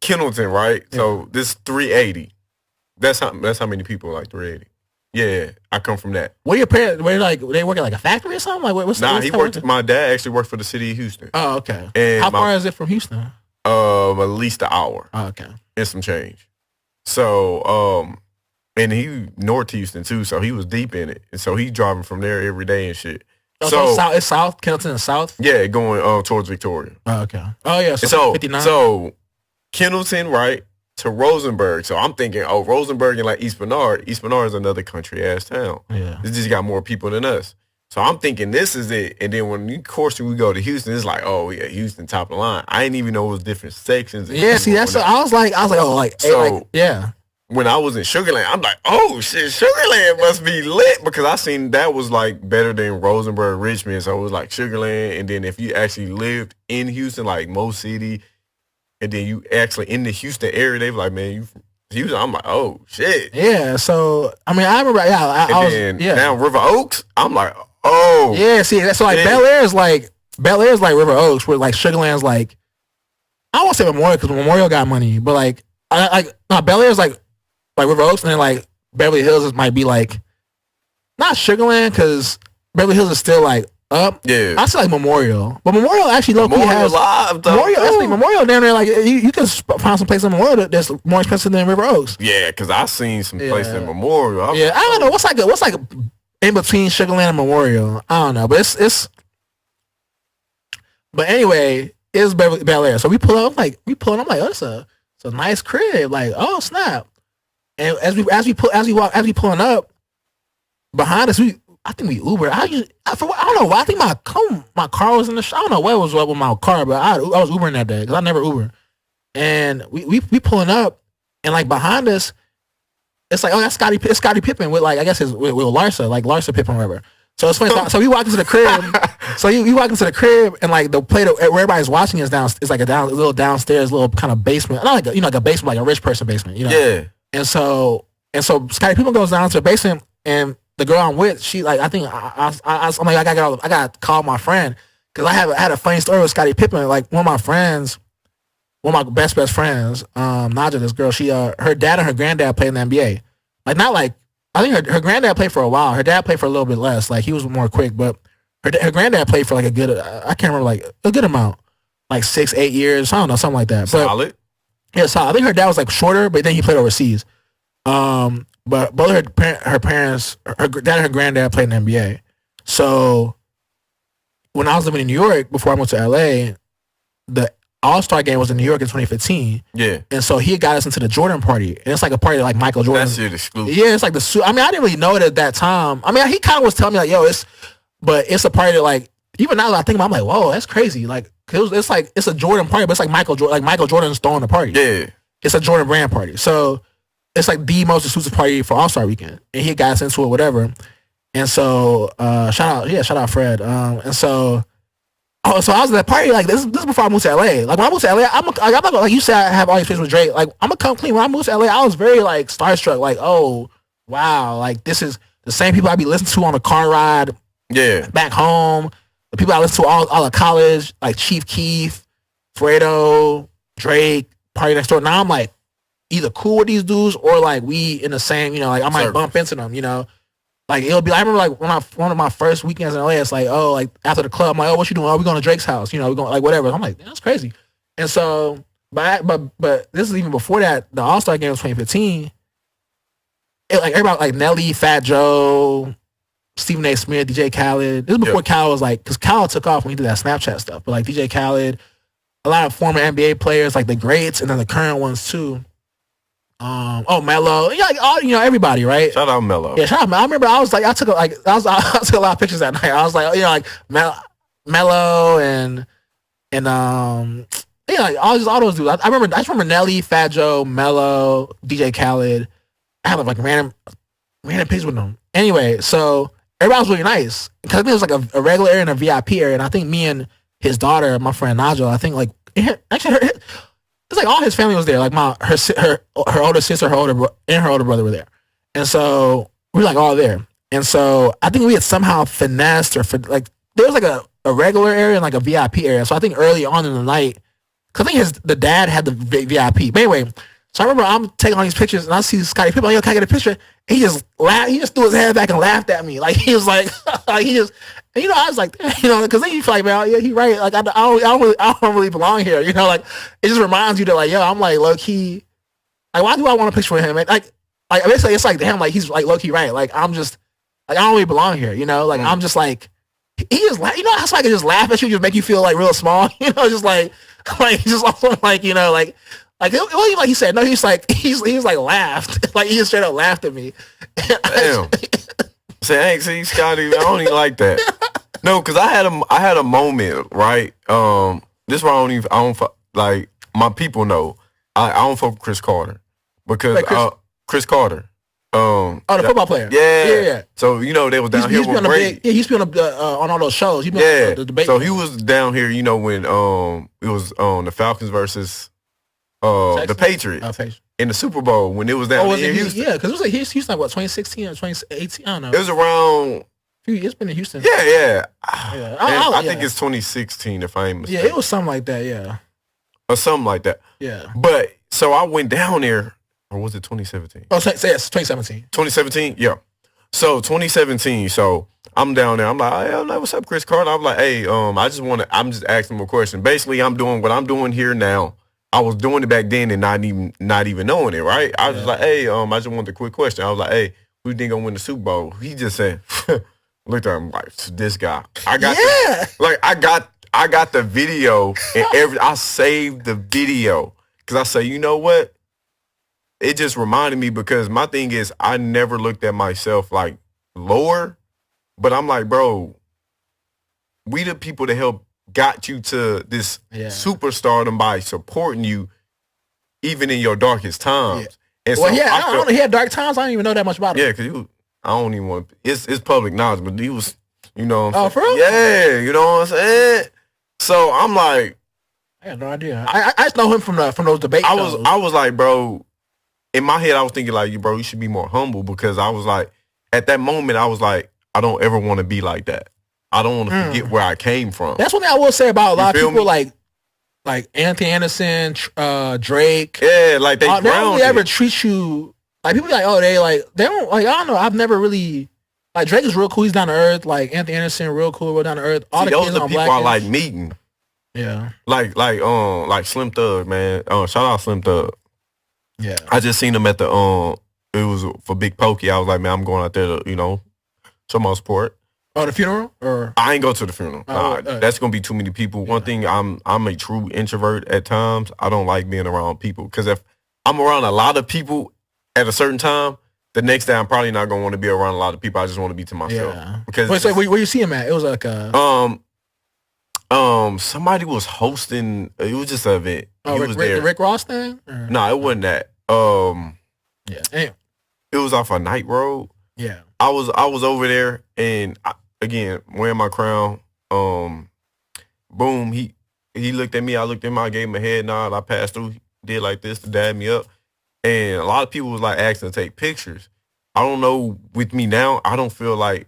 Kendleton, right? Yeah. So this 380. That's how many people like 380. Yeah, I come from that. What are your parents? They work at like a factory or something? Like what's he worked. My dad actually worked for the city of Houston. Oh, okay. And how far is it from Houston? At least an hour. Oh, okay. And some change. So and he north Houston too, so he was deep in it, and so he driving from there every day and shit. Oh, so it's south. Kendleton is south. Yeah, going towards Victoria. Oh, okay. Oh yeah. So 59. So Kendleton, right? To Rosenberg. So I'm thinking, Rosenberg and like East Bernard. East Bernard is another country ass town. Yeah. It's just got more people than us. So I'm thinking this is it. And then when we go to Houston, it's like, oh yeah, Houston top of the line. I didn't even know it was different sections. Yeah, see that's what I was like, yeah. When I was in Sugarland, I'm like, oh shit, Sugarland must be lit because I seen that was like better than Rosenberg, Richmond. So it was like Sugarland. And then if you actually lived in Houston, like Mo City, and then you actually in the Houston area, they were like, man, you from Houston? I'm like, oh shit. Yeah. So I mean, I remember. Yeah. Now River Oaks, I'm like, oh. Yeah. See, so like Bel Air is like River Oaks, where like Sugarland's like, I won't say Memorial because Memorial got money, but like Bel Air is like River Oaks, and then like Beverly Hills might be like not Sugarland because Beverly Hills is still like up. Yeah, I say like Memorial, but Memorial actually low-key has Memorial down there. Like you can find some place in Memorial that's more expensive than River Oaks. Yeah, because I seen some place in Memorial. I don't know what's like in between Sugarland and Memorial. I don't know, but it's. But anyway, it's Bel Air. So we pull up, I'm like, oh, it's a nice crib. Like, oh snap! And as we pulling up behind us, I think we Uber. I don't know why. I think my car was in the. I don't know what was up with my car, but I was Ubering that day because I never Uber. And we pulling up, and like behind us, it's like, oh, that's Scottie Pippen with like I guess with Larsa, like Larsa Pippen or whatever. So it's funny. So we walk into the crib. So you walk into the crib, and like the plate where everybody's watching is down. It's like a little downstairs, little kind of basement. Not like like a basement, like a rich person basement. Yeah. And so Scottie Pippen goes down to the basement, and the girl I'm with, she like I'm like I gotta call my friend because I had a funny story with Scottie Pippen. Like one of my best friends, Naja, this girl, she her dad and her granddad played in the NBA. Like not like I think her granddad played for a while. Her dad played for a little bit less. Like he was more quick, but her granddad played for like a good I can't remember like a good amount, like 6-8 years. I don't know, something like that. Solid. Yeah, solid. I think her dad was like shorter, but then he played overseas. But both her parents, her dad and her granddad played in the NBA. So when I was living in New York before I went to LA, the All-Star game was in New York in 2015. Yeah. And so he got us into the Jordan party. And it's like a party like Michael Jordan. That's shit exclusive. Yeah, it's like I mean, I didn't really know it at that time. I mean, he kind of was telling me like, yo, it's a party that like, even now that I think about it, I'm like, whoa, that's crazy. Like, it's a Jordan party, but it's like Michael Jordan's throwing the party. Yeah. it's a Jordan Brand party. So it's like the most exclusive party for All-Star Weekend. And he got us into it, whatever. And so shout out Fred. And so I was at that party. Like this is before I moved to LA. Like when I moved to LA, I'm not gonna, like you said, I have all these pictures with Drake. Like I'm gonna come clean. When I moved to LA, I was very like starstruck. Like, oh wow, like this is the same people I be listening to on the car ride. Yeah. Back home, the people I listen to all of college, like Chief Keef, Fredo, Drake, Party Next Door. Now I'm like either cool with these dudes or like we in the same, like I might bump into them, Like it'll be. I remember like one of my first weekends in LA. It's like, oh, like after the club, I'm like, oh, what you doing? Oh, we going to Drake's house. We going like whatever. I'm like, that's crazy. And so, but this is even before that. The All Star Game was 2015. Like everybody, like Nelly, Fat Joe, Stephen A. Smith, DJ Khaled. This is before Khaled was like, because Khaled took off when he did that Snapchat stuff. But like DJ Khaled, a lot of former NBA players, like the greats, and then the current ones too. Melo, like all, everybody, right? Shout out Melo. Yeah, shout out Melo. I remember I took a lot of pictures that night. I was like, like Melo and like all those dudes. I just remember Nelly, Fat Joe, Melo, DJ Khaled. I had like random pictures with them. Anyway, so everybody was really nice because I think it was like a regular area and a VIP area, and I think me and his daughter, my friend Najla, I think like actually it's like all his family was there. Like her older sister, her older brother were there, and so we were like all there. And so I think we had somehow finessed there was like a regular area and like a VIP area. So I think early on in the night, because I think the dad had the VIP. But anyway, so I remember I'm taking all these pictures and I see Scottie Pippen. Yo, can I get a picture? And he just laughed. He just threw his head back and laughed at me. Like he was like, I was like, because then you feel like, man, yeah, he right. Like I don't really belong here. Like it just reminds you that like, yo, I'm like low key. Like why do I want a picture with him? Like basically it's like damn, like he's like low key right. Like I'm just like I don't really belong here. Like I'm just like he just like how somebody can just laugh at you, just make you feel like real small. Just like just also like like it wasn't even like he said no. He's like laughed. Like he just straight up laughed at me. Damn. Say, hey, see, Scotty, I don't even like that. No, because I had a moment, right? This is why I don't like my people know I don't fuck with Chris Carter because Chris Carter. The football player. Yeah. So they was down here with Brady. He's been on all those shows. He's been on the debate. So he was down here, when it was the Falcons versus the Patriots in the Super Bowl when it was down here in Houston. Yeah, because it was like Houston like what 2016 or 2018. I don't know. It was around. It's been in Houston. Yeah. I think it's 2016 if I ain't mistaken. Yeah, it was something like that. Yeah, or something like that. Yeah. But so I went down there, or was it 2017? Oh, say yes, 2017. 2017, yeah. So 2017. So I'm down there. I'm like, hey, what's up, Chris Carter? I'm like, hey, I'm just asking him a question. Basically, I'm doing what I'm doing here now. I was doing it back then and not even knowing it, right? I was just like, hey, I just wanted a quick question. I was like, hey, who do you think gonna win the Super Bowl? He just said, looked at him like, this guy. I got the video and I saved the video because I say, you know what? It just reminded me because my thing is I never looked at myself like lower, but I'm like, bro, we the people that help got you to this superstardom by supporting you even in your darkest times. Yeah. And so I don't know. He had dark times. I don't even know that much about him. Yeah, because I don't even want to. It's public knowledge, but he was, What I'm for real? Yeah, you know what I'm saying? So I'm like, I had no idea. I just know him from those debates. I was like, bro, in my head, I was thinking like, bro, you should be more humble because I was like, at that moment, I was like, I don't ever want to be like that. I don't want to forget where I came from. That's one thing I will say about a lot of people like Anthony Anderson, Drake. Yeah, like they don't really ever treat you like people be like, oh, they don't like, I don't know. I've never really like Drake is real cool. He's down to earth. Like Anthony Anderson, real cool, real down to earth. All the those kids are the on people Blackish. I like meeting. Yeah, like Slim Thug, man. Shout out Slim Thug. Yeah, I just seen him at the it was for Big Pokey. I was like, man, I'm going out there to show my support. Oh, the funeral? Or I ain't go to the funeral. That's gonna be too many people. Yeah. One thing, I'm a true introvert at times. I don't like being around people because if I'm around a lot of people at a certain time, the next day I'm probably not gonna want to be around a lot of people. I just want to be to myself. Yeah. Because wait, so where you see him at? It was like Somebody was hosting. It was just an event. Oh, He was there. The Rick Ross thing? No, it wasn't that. Yeah. Damn. It was off a night road. Yeah. I was over there, and again wearing my crown. Boom. He looked at me. I looked at him. I gave him a head nod. I passed through. He did like this to dab me up, and a lot of people was like asking to take pictures. I don't know. With me now, I don't feel like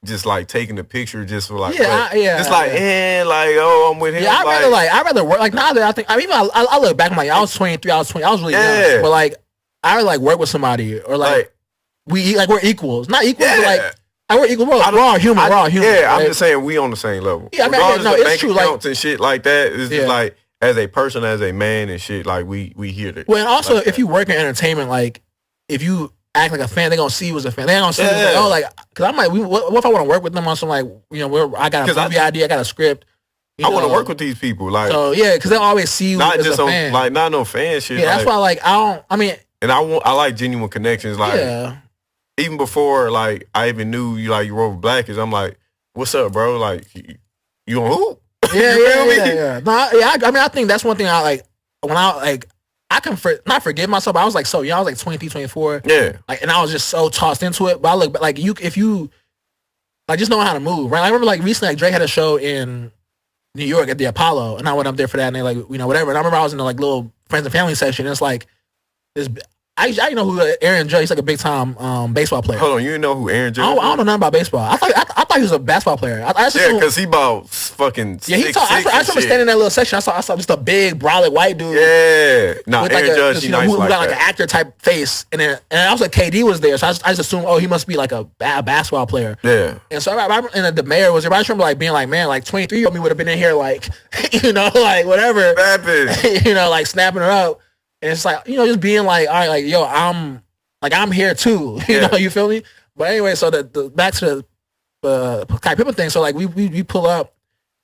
just like taking a picture just for like it's like I'm with him. Yeah, I'd rather work like now that I think I look back, I'm like I was 23, I was 20, I was really young, but like I would like work with somebody or like we're equals, not equals, but like we're equal. We're all human. Yeah, right? I'm just saying we on the same level. Yeah, I mean, it's true. Like and shit like that. It's just like as a person, as a man and shit. Like we hear that. Well, and also like if you work in entertainment, like if you act like a fan, they're gonna see you as a fan. They're gonna see you like, because I'm like, what if I want to work with them on some like, where I got a movie idea, I got a script. I want to work with these people, like so yeah, because they'll always see you not as just a fan. Like not no fan shit. Yeah, that's why like and I like genuine connections. Like even before like I even knew you wrote with Blackish, I'm like, what's up, bro? Like you on who? Yeah. No, I think that's one thing I like when I like. I can not forgive myself, but I was like so young. I was like 23, 24. Yeah. Like, and I was just so tossed into it. But I look like if you like just know how to move, right? I remember like recently like Drake had a show in New York at the Apollo, and I went up there for that, and they like whatever. And I remember I was in the like little friends and family section. And it's like this. I know who Aaron Judge. He's like a big time baseball player. Hold on, you know who Aaron Judge? I don't know nothing about baseball. I thought he was a basketball player. Because he about fucking I remember standing in that little section. I saw just a big brolic white dude. Yeah, no, Aaron like Judge. Who got like an actor type face, and I was like KD was there, so I just assumed he must be like a bad basketball player. Yeah, and so and the mayor was there. I just remember like being like, man, like 23-year-old me would have been in here like like whatever, like snapping her up. And it's like, just being like, all right, like, yo, I'm here too. You know, you feel me? But anyway, so the back to the Scottie Pippen thing. So like we pull up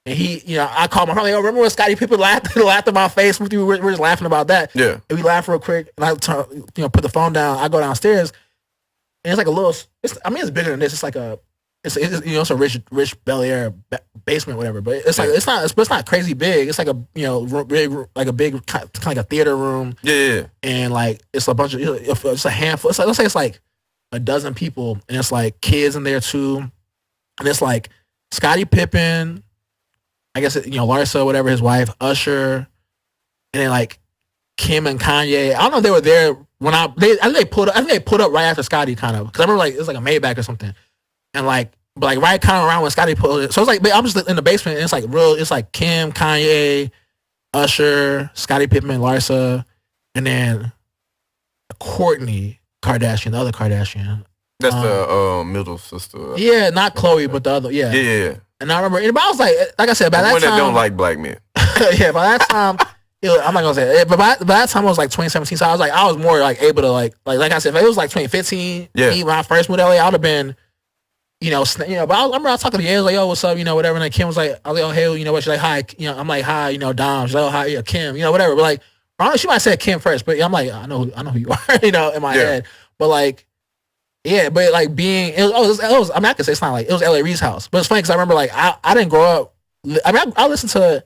and he, I call my friend, like, yo, remember when Scottie Pippen laughed in my face? We're just laughing about that. Yeah. And we laugh real quick and I put the phone down. I go downstairs and it's like a little, it's bigger than this. It's like it's a rich Bel Air basement, whatever. But it's like it's not crazy big. It's like a big like a big kind of like a theater room. Yeah. And like it's a bunch of it's a handful. It's like, let's say it's like a dozen people, and it's like kids in there too. And it's like Scottie Pippen, I guess Larsa, whatever, his wife, Usher, and then like Kim and Kanye. I don't know if they were there when I think they pulled up right after Scottie, kind of, because I remember like it was like a Maybach or something. And like right kind of around when Scottie pulled it. So it's like, I'm just in the basement and it's like Kim, Kanye, Usher, Scottie Pippen, Larsa, and then Kourtney Kardashian, the other Kardashian. That's the middle sister. Yeah, not Khloe, but the other, yeah. Yeah. And I remember, but I was like I said, by that time. That don't like black men. Yeah, by that time, I'm not going to say it, but by that time it was like 2017, so I was more like able to like I said, if it was like 2015, when I first moved to LA, I would have been, but I remember I was talking to Ye, like, yo, what's up, whatever. And then Kim was like, I was like, oh, hey, what? She's like, hi, I'm like, hi, Dom. She's like, oh, hi, Kim, whatever. But like, I don't know, she might have said Kim first, but I'm like, I know who you are, in my head. But like, yeah, but like being, it was, I mean, I could say it's not like, it was L.A. Reid's house. But it's funny because I remember like, I didn't grow up, I mean, I listened to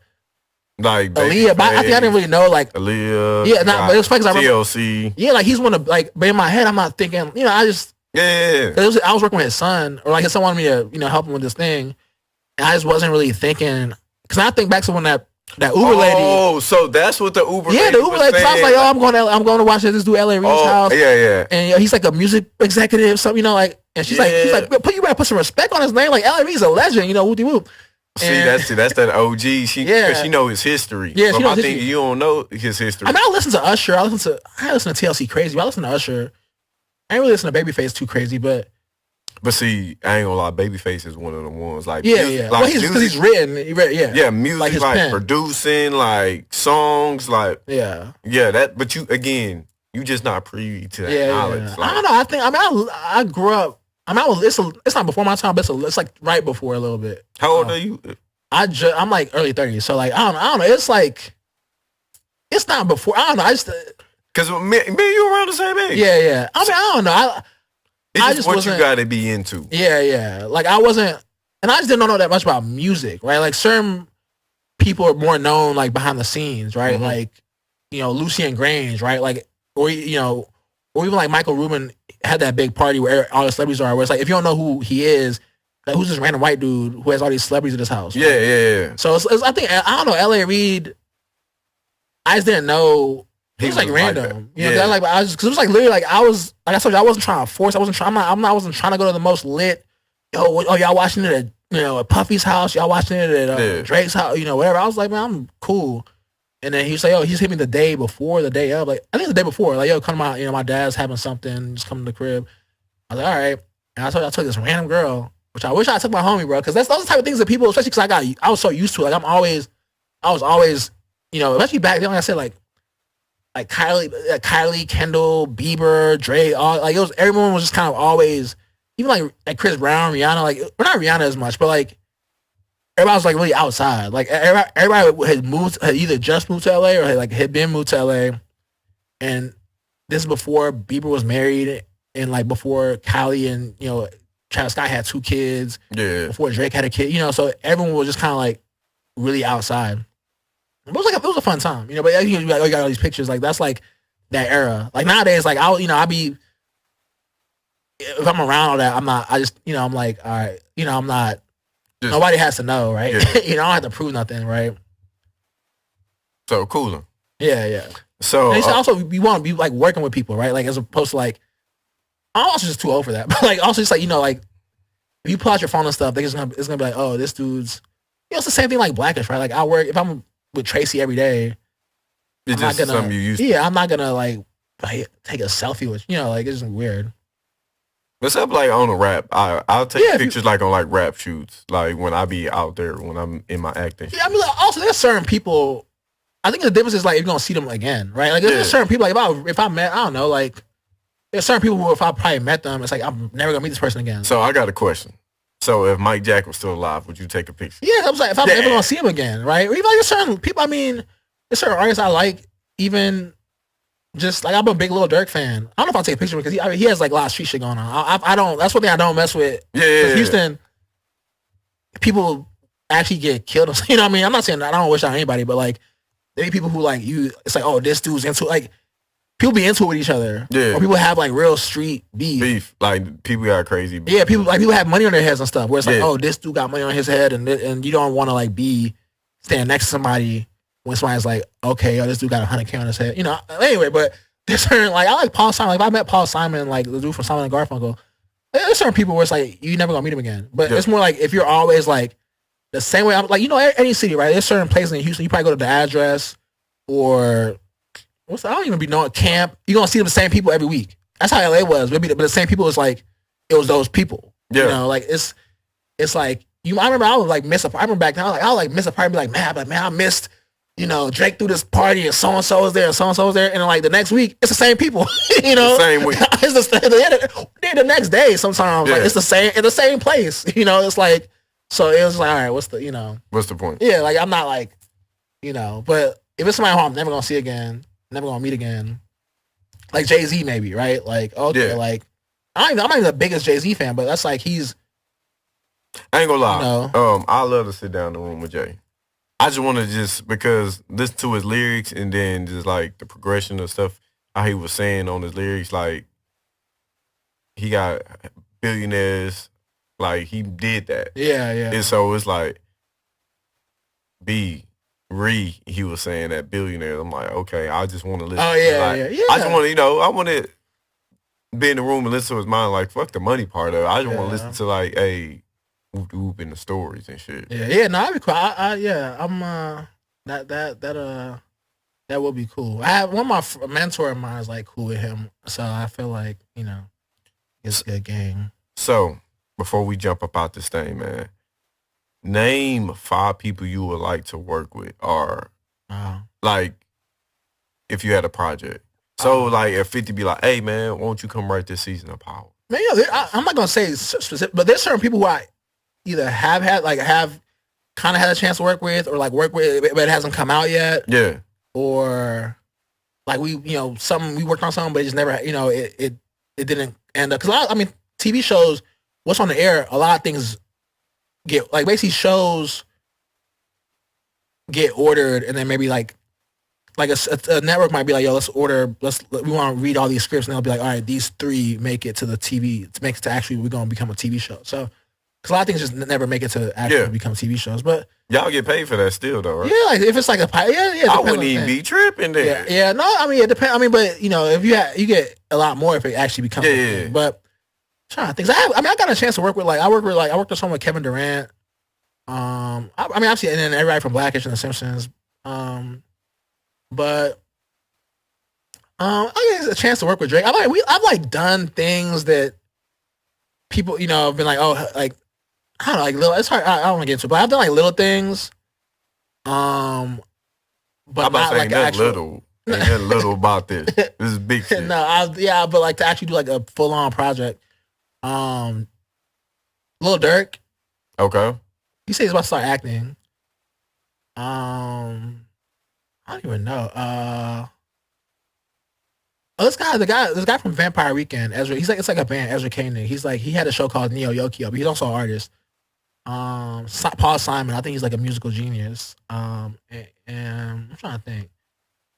like Aaliyah, but I think I didn't really know like Aaliyah. Yeah, but it was funny because I remember TLC. Yeah, like he's one of like, but in my head I'm not thinking, I just. Yeah. I was working with his son, or like his son wanted me to, help him with this thing, and I just wasn't really thinking. Because I think back to when that Uber lady. Oh, so that's what the Uber. Yeah, the Uber lady. I was like, oh, I'm going to watch this dude L.A. Reid's house. Yeah. And he's like a music executive, so like, and she's like, you better put some respect on his name. Like L.A. Reid's a legend, whoopty whoop. That's that OG. She know his history. Yeah, I think you don't know his history. I mean, I listen to Usher. I listen to TLC crazy. But I listen to Usher. I ain't really listen to Babyface too crazy, but see, I ain't gonna lie, Babyface is one of the ones like yeah. Like, well, he's written, yeah, music like producing, like songs, like yeah. That. But you just not privy to that knowledge. Yeah. Like, I don't know. I grew up. It's not before my time, but it's like right before a little bit. How old are you? I'm like early 30s, so like I don't know. It's like it's not before. I don't know. I just. Because me and you around the same age. Yeah. I mean, I don't know. It's just what you got to be into. Yeah. Like I wasn't. and I just didn't know that much about music, right? Like certain people are more known like behind the scenes, right? Mm-hmm. Like, Lucien Grange, right? Like, or or even like Michael Rubin had that big party where all the celebrities are. Where it's like if you don't know who he is, like who's this random white dude who has all these celebrities at his house? Yeah, yeah. So I think I don't know. L.A. Reid, I just didn't know. He was like random, because it was like literally like I was like I told you I wasn't trying to force. I wasn't trying to go to the most lit. Y'all watching it at Puffy's house. Y'all watching it at Drake's house. Whatever. I was like, man, I'm cool. And then he was like, he's hit me the day before, the day of. Like I think the day before. Like come out. My dad's having something. Just come to the crib. I was like, all right. And I took this random girl, which I wish I took my homie, bro, because those are the type of things that people, especially because I was so used to it. Like I was always, especially back then. Like I said, like Kylie, Kendall, Bieber, Drake, all like everyone was just kind of always, even like Chris Brown, Rihanna, like we're not Rihanna as much, but like everybody was like really outside. Like everybody had either just moved to LA or had been moved to LA, and this is before Bieber was married and like before Kylie and Travis Scott had 2 kids. Yeah. Before Drake had a kid, so everyone was just kind of like really outside. It was a fun time, But you got all these pictures, like that's like that era. Like nowadays, like I be if I'm around all that, I'm not. I just I'm like, all right, I'm not. Just, nobody has to know, right? Yeah. I don't have to prove nothing, right? So cooler. Yeah. So and also you want to be like working with people, right? Like as opposed to like I'm also just too old for that, but like also just like like if you pull out your phone and stuff, it's gonna be like, oh, this dude's. It's the same thing like Blackish, right? Like I work if I'm with Tracy every day. It's just something you used to. Yeah, I'm not gonna like take a selfie with like it's just weird. What's up like on a rap? I'll take pictures like on like rap shoots, like when I be out there when I'm in my acting. Yeah, I mean like, also there's certain people. I think the difference is like you're gonna see them again, right? Like there's certain people like if I met, I don't know, like there's certain people who if I probably met them, it's like I'm never gonna meet this person again. So I got a question. So if Mike Jack was still alive, would you take a picture? Yeah, I was like, if I'm ever gonna see him again, right? Or even like there's certain people. I mean, there's certain artists I like. Even just like I'm a big Lil Durk fan. I don't know if I'll take a picture because he has like a lot of street shit going on. I don't. That's one thing I don't mess with. Yeah. Houston, people actually get killed. You know what I mean? I'm not saying I don't wish that on anybody, but like there be people who like you. It's like, oh, this dude's into like. People be into it with each other. Yeah. Or people have like real street beef. Like people got crazy beef. Yeah, people have money on their heads and stuff. Where it's like, oh, this dude got money on his head, and you don't want to like be standing next to somebody when somebody's like, okay, this dude got $100K on his head. Anyway, but there's certain like I like Paul Simon. Like if I met Paul Simon, like the dude from Simon and Garfunkel, there's certain people where it's like you never gonna meet him again. But it's more like if you're always like the same way. I'm like any city, right? There's certain places in Houston you probably go to the address or. I don't even be knowing camp. You're gonna see the same people every week. That's how LA was. But the same people is like it was those people. Yeah. Like it's like I remember I would like miss a party. I remember back then I would like miss a party and be like, man, I missed, Drake threw this party and so-and-so was there and so-and-so was there. And then like the next week, it's the same people. Same week. It's the next day sometimes. Like it's the same in the same place. It's like so it was like, all right, what's the point? Yeah, like I'm not like, but if it's somebody who I'm never gonna see again. Never gonna meet again, like Jay-Z maybe, right? Like like I'm not even the biggest Jay-Z fan, but that's like he's. I ain't gonna lie. I love to sit down in the room with Jay. I just want to because listen to his lyrics and then just like the progression of stuff how he was saying on his lyrics, like he got billionaires, like he did that. Yeah. And so it's like he was saying that billionaires. I'm like, okay, I just want to listen. Oh yeah. I just want to, I want to be in the room and listen to his mind. Like, fuck the money part of it. I just want to listen to like, hey, whoop in the stories and shit. Yeah. No, I'd be cool. I'm that would be cool. I have one of my mentor of mine is like cool with him, so I feel like it's a good game. So before we jump up out this thing, man. Name 5 people you would like to work with, or like if you had a project. So like if 50 be like, hey man, won't you come write this season of Power? Man, I'm not gonna say specific, but there's certain people who I either have kind of had a chance to work with, or like work with, but it hasn't come out yet. Yeah. Or like we worked on something, but it just never, it didn't end up. Because TV shows, what's on the air, a lot of things basically shows get ordered, and then maybe like a network might be like, yo, we want to read all these scripts, and they'll be like, all right, these 3 make it to the TV, makes it to actually we're gonna become a TV show. So because a lot of things just never make it to actually become TV shows, but y'all get paid for that still though, right? Yeah, like if it's like a I wouldn't even be tripping there. Yeah, no, I mean it depends. I mean, but you know, if you get a lot more if it actually becomes a thing. But I'm trying to think. I got a chance to work with I worked with someone with Kevin Durant. I mean, obviously, and then everybody from Blackish and The Simpsons. But I get a chance to work with Drake. I've done things that people, you know, have been like, oh, like I don't know, like little. It's hard. I don't want to get into it, but I've done like little things. But I'm about to say ain't nothing little about this. This is big shit. No, but like to actually do like a full on project. Lil Durk. Okay. He says he's about to start acting. I don't even know. This guy from Vampire Weekend, Ezra. It's like a band, Ezra Koenig. He had a show called Neo Yokio, but he's also an artist. Paul Simon, I think he's like a musical genius. And I'm trying to think.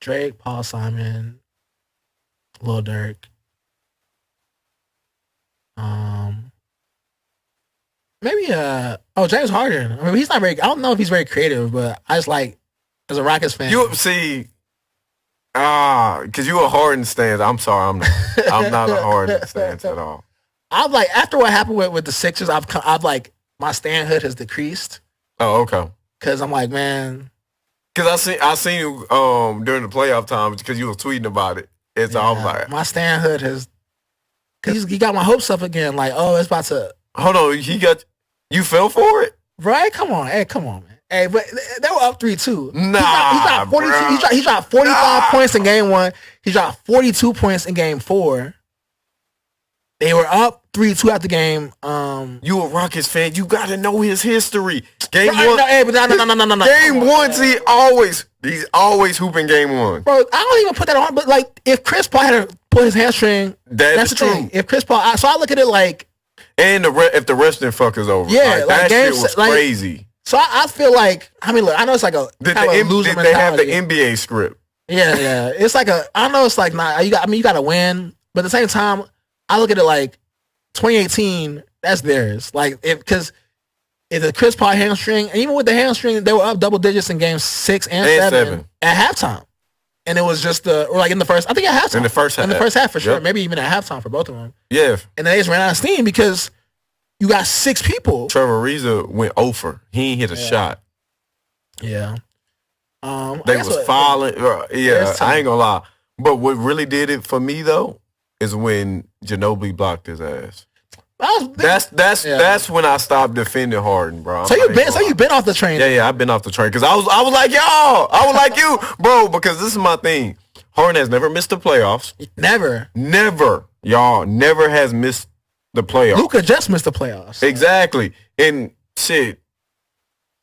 Drake, Paul Simon, Lil Durk. Maybe James Harden. I mean, he's not very. I don't know if he's very creative, but I just like as a Rockets fan. You see, because you a Harden stan. I'm sorry, I'm not. I'm not a Harden stan at all. I've like after what happened with the Sixers, I've like my stanhood has decreased. Oh, okay. Because I'm like, man. Because I seen you during the playoff times because you was tweeting about it, and so I was like, my stanhood has. Because he got my hopes up again. Like, oh, it's about to. Hold on, you fell for it, right? Come on, man. Hey, but they were up 3-2. Nah, he dropped 42. He dropped 45 points in game 1. He dropped 42 points in game 4. They were up 3-2 after game. You a Rockets fan? You got to know his history. Game right, 1. No, hey, but no. Game 1, he's always hooping game 1. Bro, I don't even put that on. But like, if Chris Paul had to pull his hamstring, that's the true. thing. If Chris Paul, so I look at it like. And if the rest of fuckers over, that shit was crazy. So I feel like, I mean, look, I know it's like a did they have the NBA script? Yeah. It's like I know it's like not. You got to win, but at the same time, I look at it like 2018. That's theirs. Like because if the Chris Paul hamstring, and even with the hamstring, they were up double digits in games 6 and 7 at halftime, and it was just or like in the first. I think at halftime. In the first half for sure. Yep. Maybe even at halftime for both of them. Yeah. And they just ran out of steam because you got 6 people. Trevor Ariza went over. He ain't hit a shot. Yeah. They was falling. I ain't gonna lie. But what really did it for me though is when Ginobili blocked his ass. That's when I stopped defending Harden, bro. So you've been off the train. Yeah, I've been off the train because I was like y'all. I was like you, bro. Because this is my thing. Harden has never missed the playoffs. Never, y'all. Never has missed the playoffs. Luka just missed the playoffs. Exactly. And shit,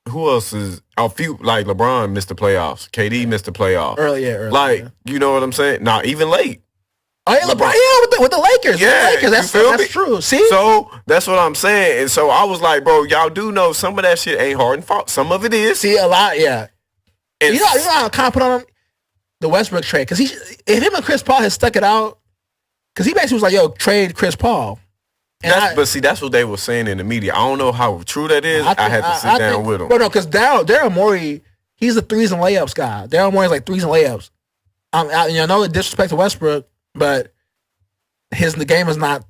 who else is a few like LeBron missed the playoffs. KD missed the playoffs. Early. Like, you know what I'm saying? Not even late. Oh yeah, LeBron, with the Lakers. Yeah, the Lakers, that's true. See? So that's what I'm saying. And so I was like, bro, y'all do know some of that shit ain't Harden fault. Some of it is. See, a lot, yeah. And you know how I put on him? The Westbrook trade. Because if him and Chris Paul had stuck it out, because he basically was like, yo, trade Chris Paul. But see, that's what they were saying in the media. I don't know how true that is. I had to sit down with him. Bro, no, because Daryl Morey, he's the threes and layups guy. Daryl Morey's like threes and layups. No disrespect to Westbrook, but the game is not.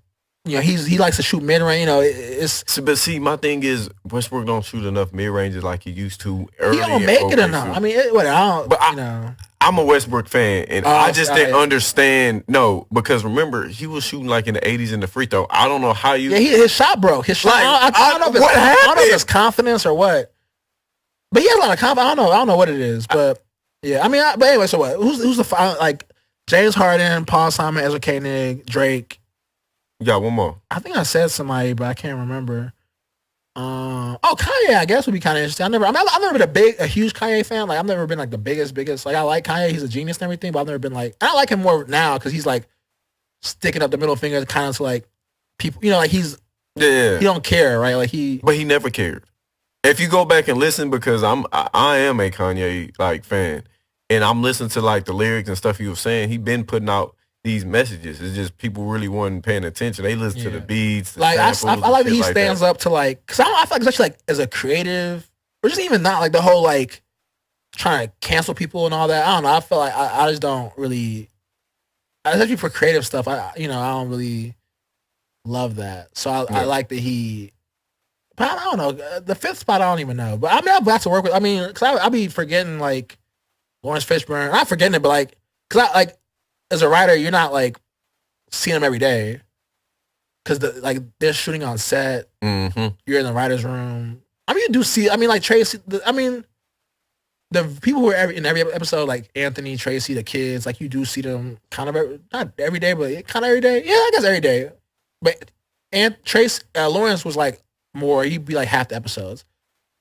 He likes to shoot mid range. But see, my thing is Westbrook don't shoot enough mid ranges like he used to early. He don't make it enough. I mean, I'm a Westbrook fan, and I just didn't understand. No, because remember he was shooting like in the 80s in the free throw. I don't know how you. Yeah, his shot broke. His shot. I don't know if it's confidence or what. But he has a lot of confidence. I don't know what it is, but yeah. I mean, but anyway, so what? Who's the final? Like James Harden, Paul Simon, Ezra Koenig, Drake. You got one more. I think I said somebody, but I can't remember. Kanye, I guess would be kind of interesting. I've never been a huge Kanye fan. Like I've never been like the biggest. Like I like Kanye, he's a genius and everything, but I've never been like. I like him more now because he's like sticking up the middle finger, kind of to like people. Like he's he don't care, right? Like but he never cared. If you go back and listen, because I am a Kanye like fan, and I'm listening to like the lyrics and stuff he was saying. He been putting out these messages. It's just people really weren't paying attention. They listen to the beats, the like samples, I like that he like stands up to like, because I feel like especially like as a creative, or just even not like the whole like trying to cancel people and all that. I don't know. I feel like I just don't really, especially for creative stuff. I don't really love that. So I like that he. But I don't know. The fifth spot, I don't even know. But I mean, I've got to work with. I mean, because I be forgetting like Lawrence Fishburne. I'm not forgetting it, but like, because I like as a writer, you're not like seeing them every day. Because they're shooting on set. Mm-hmm. You're in the writer's room. I mean, you do see. I mean, like Tracy. I mean, the people who are in every episode, like Anthony, Tracy, the kids, like you do see them kind of not every day, but kind of every day. Yeah, I guess every day. But Lawrence was like more. He'd be like half the episodes.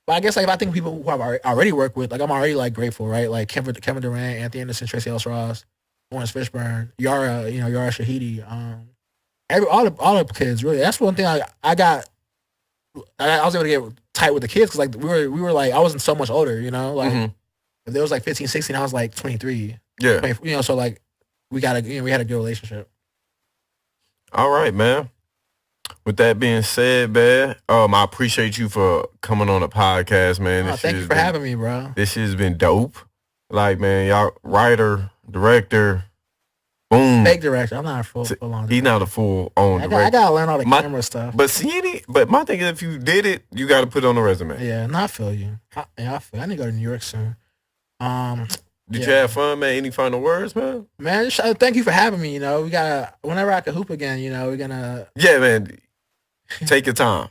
But I guess like if I think people who I've already worked with, like I'm already like grateful, right? Like Kevin Durant, Anthony Anderson, Tracy Ellis Ross, Lawrence Fishburne, Yara Shahidi, all the kids really. That's one thing I was able to get tight with the kids because like we were like I wasn't so much older, like if there was like 15, 16, I was like 23. Yeah, 20, so like we had a good relationship. All right, man. With that being said, man, I appreciate you for coming on the podcast, man. Thank you for having me, bro. This shit's been dope. Like, man, y'all writer, director, boom. Fake director. I'm not a full on. He's not a full on director. I gotta learn all the camera stuff. But my thing is, if you did it, you got to put it on the resume. Yeah, I feel you. I need to go to New York soon. Did you have fun, man? Any final words, man? Man, thank you for having me. We gotta, whenever I can hoop again, we're gonna. Yeah, man. Take your time.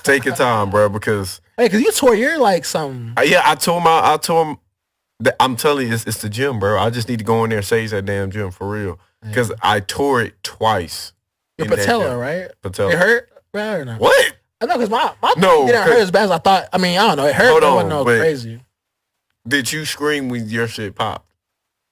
Take your time, bro, because. Hey, because you tore your like some. Yeah, I told him that I'm telling you, it's the gym, bro. I just need to go in there and sage that damn gym for real. Because I tore it twice. Your patella, right? Patella. It hurt, bro, or not? What? I know, because my thing didn't hurt as bad as I thought. I mean, I don't know. It hurt, but it wasn't crazy. Did you scream when your shit popped?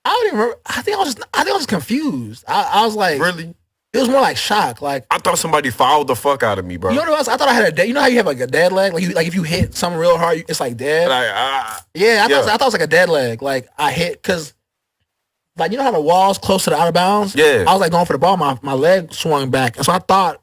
I don't even remember. I think I was confused. I was like, really? It was more like shock. Like I thought somebody fouled the fuck out of me, bro. You know what else? I thought I had a dead. You know how you have like a dead leg? Like if you hit something real hard, it's like dead. Like I thought it was like a dead leg. Like I hit because like you know how the wall's close to the out of bounds. Yeah. I was like going for the ball. My leg swung back, and so I thought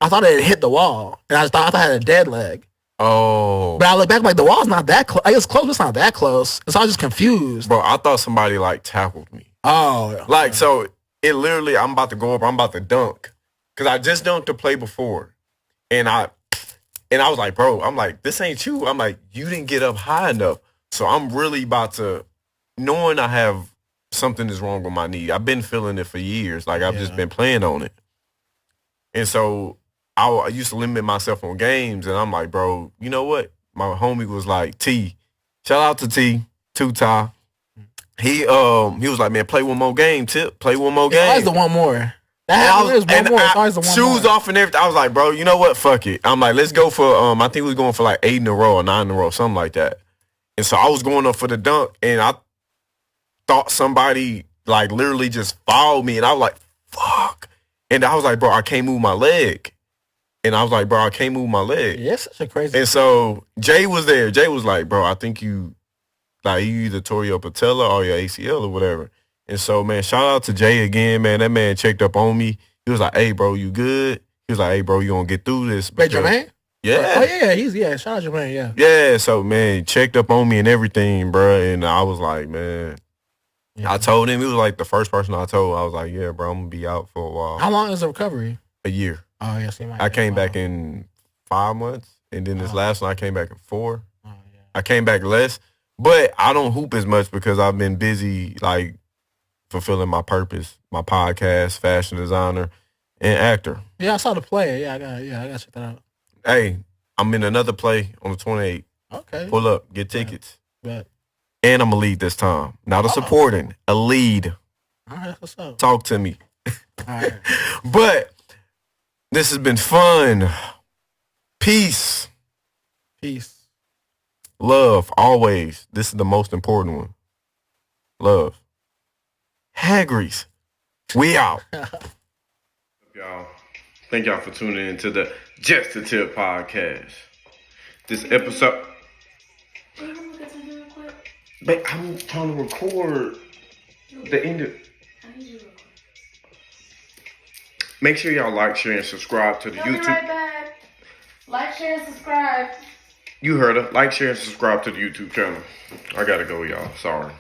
it had hit the wall, and I thought I had a dead leg. Oh. But I look back, like, the wall's not that close. Like, it's close, but it's not that close. And so I was just confused. Bro, I thought somebody, like, tackled me. Oh. Like, so, it literally, I'm about to go up, I'm about to dunk. Because I just dunked to play before. And I was like, bro, I'm like, this ain't you. I'm like, you didn't get up high enough. So I'm really about to, knowing I have something is wrong with my knee. I've been feeling it for years. Like, I've just been playing on it. And so I used to limit myself on games, and I'm like, bro, you know what? My homie was like, T. Shout out to T, Ty. He was like, man, play one more game, Tip. Play one more game. Always the one more. Always the one more. Shoes off and everything. I was like, bro, you know what? Fuck it. I'm like, let's go for, I think we was going for like 8 in a row or 9 in a row, something like that. And so I was going up for the dunk, and I thought somebody like literally just fouled me, and I was like, fuck. And I was like, bro, I can't move my leg. And I was like, bro, I can't move my leg. Yeah, it's such a crazy. And so Jay was there. Jay was like, bro, I think you either tore your patella or your ACL or whatever. And so, man, shout out to Jay again, man. That man checked up on me. He was like, hey, bro, you good? He was like, hey, bro, you gonna get through this? Wait, Jermaine? Yeah. Oh, yeah, shout out Jermaine, yeah. Yeah, so, man, checked up on me and everything, bro. And I was like, man. Yeah. I told him, he was like the first person I told. I was like, yeah, bro, I'm gonna be out for a while. How long is the recovery? A year. Oh, yes. I came back in 5 months, and then this last one I came back in 4. Oh, yeah. I came back less, but I don't hoop as much because I've been busy, like, fulfilling my purpose, my podcast, fashion designer, and actor. Yeah, I saw the play. Yeah, I got to check that out. Hey, I'm in another play on the 28th. Okay. Pull up, get tickets. Bet. And I'm a lead this time. Not a supporting, a lead. All right, what's up? Talk to me. All right. But this has been fun. Peace. Love, always. This is the most important one. Love. Hagries. We out. Y'all. Thank y'all for tuning in to the Just a Tip podcast. this episode. But I'm trying to record the end of. Make sure y'all like, share, and subscribe to the YouTube. Right back. Like, share, and subscribe. You heard her. Like, share, and subscribe to the YouTube channel. I gotta go, y'all. Sorry.